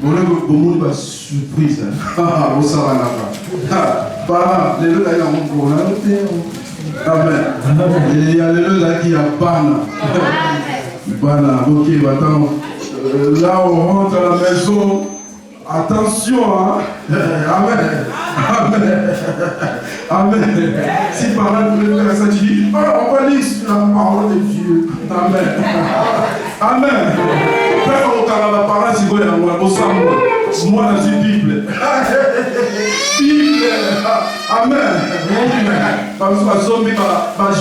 Bon, là, le monde va surprise. Vous savez là. Parents, les deux là, ils ont Amen. Il y a les deux là qui a Bana. Bana, ok, attends. Là, on rentre à la maison. Attention, hein. Amen. Amen. Amen. Si par là, vous voulez faire ça, tu dis, oh, on va lire sur la parole de Dieu. Amen. Amen. Frère, on a la parole, si vous voulez, on s'en moi, dans une Bible. Bible. Amen. Parce que les hommes, ils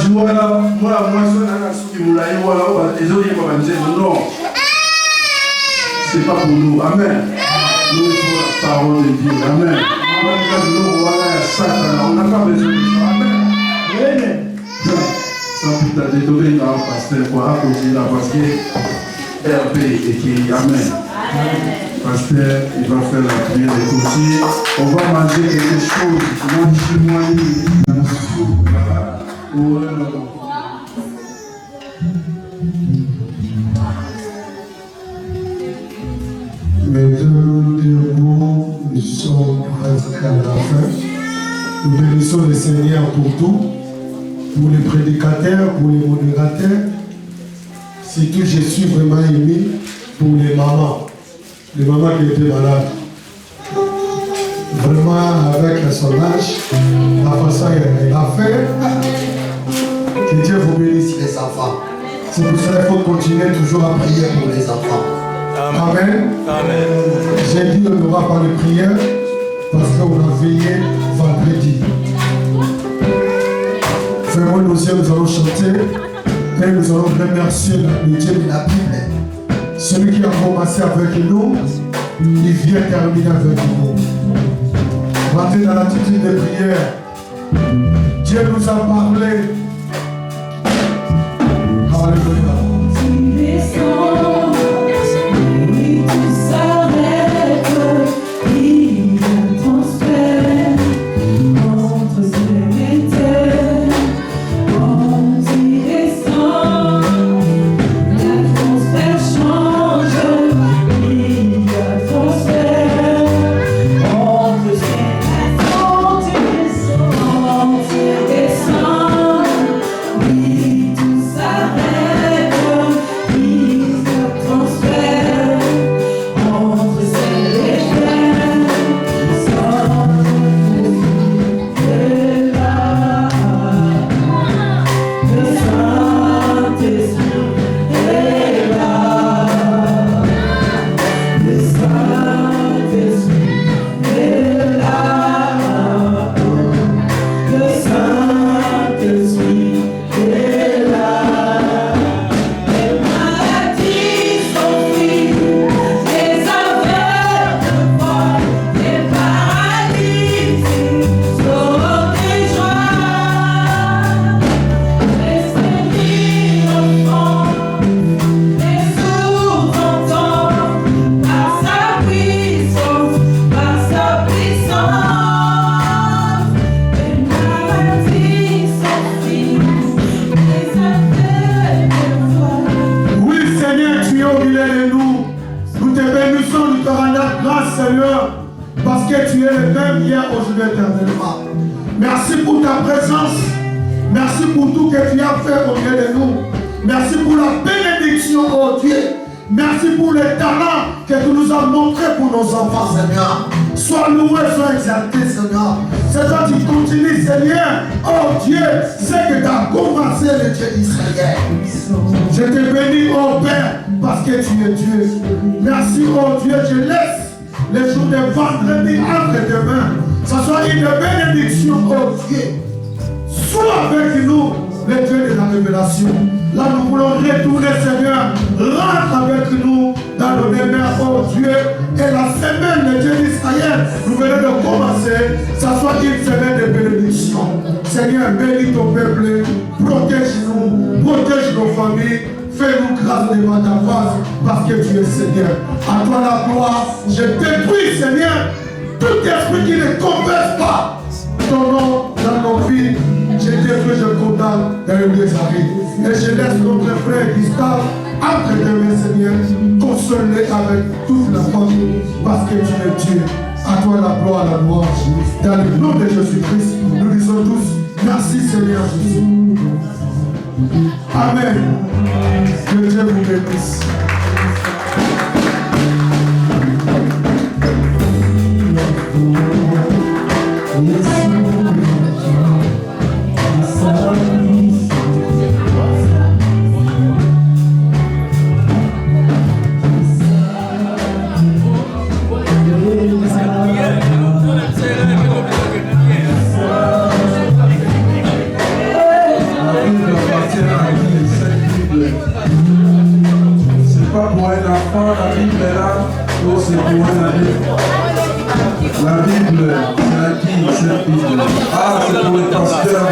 jouent là. Moi, je suis là. Les autres, ils vont dire non. C'est pas pour nous. Amen. Nous, il faut la parole de Dieu. Amen. On n'a pas besoin de ça. Amen. Sans plus tarder, donner dans le pasteur pour apposer là parce que RP et qui. Amen. Pasteur, il va faire la prière de côté. On va manger quelque chose. Mesdames, debout, nous sommes presque à la fin. Nous bénissons le Seigneur pour tout, pour les prédicateurs, pour les modérateurs. Surtout, je suis vraiment ému pour les mamans qui étaient malades. Vraiment, avec son âge, la façon qu'elle a fait, que Dieu vous bénisse les enfants. C'est pour ça qu'il faut continuer toujours à prier pour les enfants. Amen. Amen. J'ai dit on n'aura pas de prière parce qu'on a veillé vendredi. Vraiment, nous allons chanter et nous allons remercier le Dieu de la Bible. Celui qui a commencé avec nous, il vient terminer avec nous. Rentrez dans l'attitude de prière. Dieu nous a parlé. Alléluia. Merci pour ta présence. Merci pour tout que tu as fait au milieu de nous. Merci pour la bénédiction, oh Dieu. Merci pour les talents que tu nous as montrés pour nos enfants, Seigneur. Sois loué, sois exalté, Seigneur. C'est toi qui continues, Seigneur. Oh Dieu, c'est que tu as commencé le Dieu d'Israël. Je te bénis, oh Père, parce que tu es Dieu. Merci, oh Dieu, je laisse les jours de vendredi entre tes mains. Ça soit une bénédiction, oh Dieu. Sois avec nous, le Dieu de la révélation. Là, nous voulons retourner, Seigneur. Rentre avec nous dans le demeure, oh Dieu. Et la semaine de Dieu d'Israël, nous venons de commencer. Ça soit une semaine de bénédiction. Seigneur, bénis ton peuple. Protège-nous. Protège nos familles. Fais-nous grâce devant ta face parce que tu es Seigneur. À toi la gloire. Je détruis, Seigneur, tout esprit qui ne confesse pas ton nom dans nos vies. Je détruis, je condamne dans le lieu arides. Et je laisse notre frère Gustave entre tes mains, Seigneur. Console-les avec toute la famille parce que tu es Dieu. À toi la gloire, la louange. Dans le nom de Jésus-Christ, nous disons tous merci Seigneur Jésus. Amen. Que Dieu vous bénisse. C'est pas pour un enfant, la Bible est là, donc c'est pour un adulte. La Bible, c'est à qui cette Bible? Ah, c'est pour le pasteur.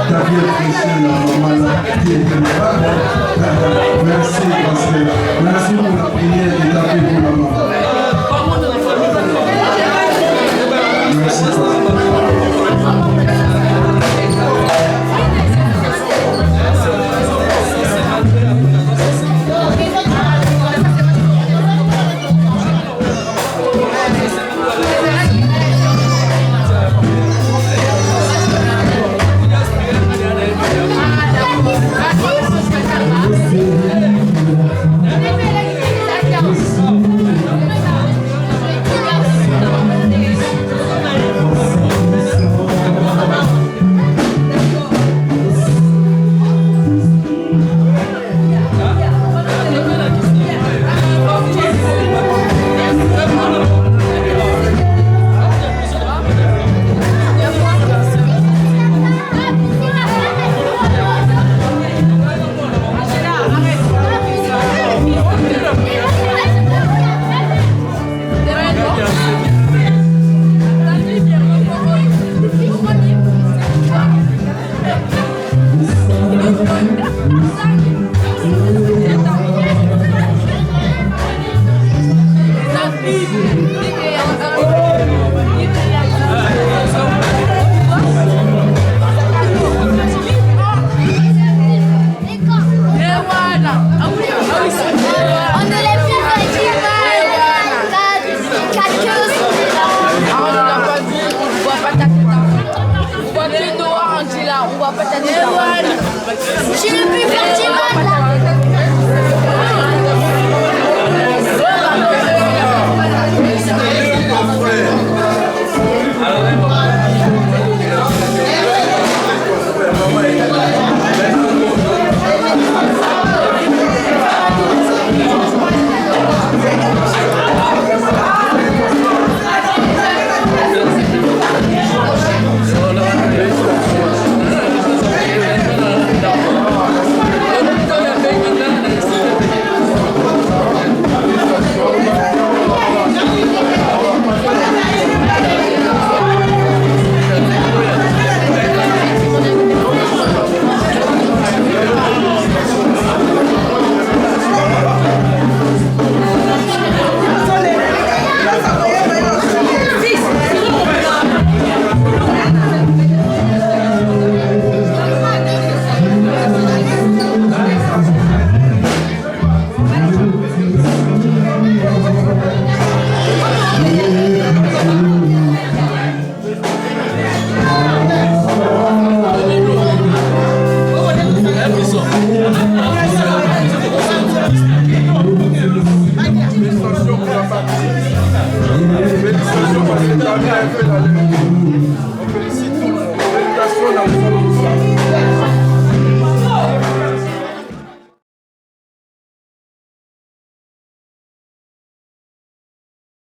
Ta vie est précieuse, la maman qui est là. Merci, pasteur. Merci pour la prière et ta vie pour la maman. Merci, pasteur. Félicitations.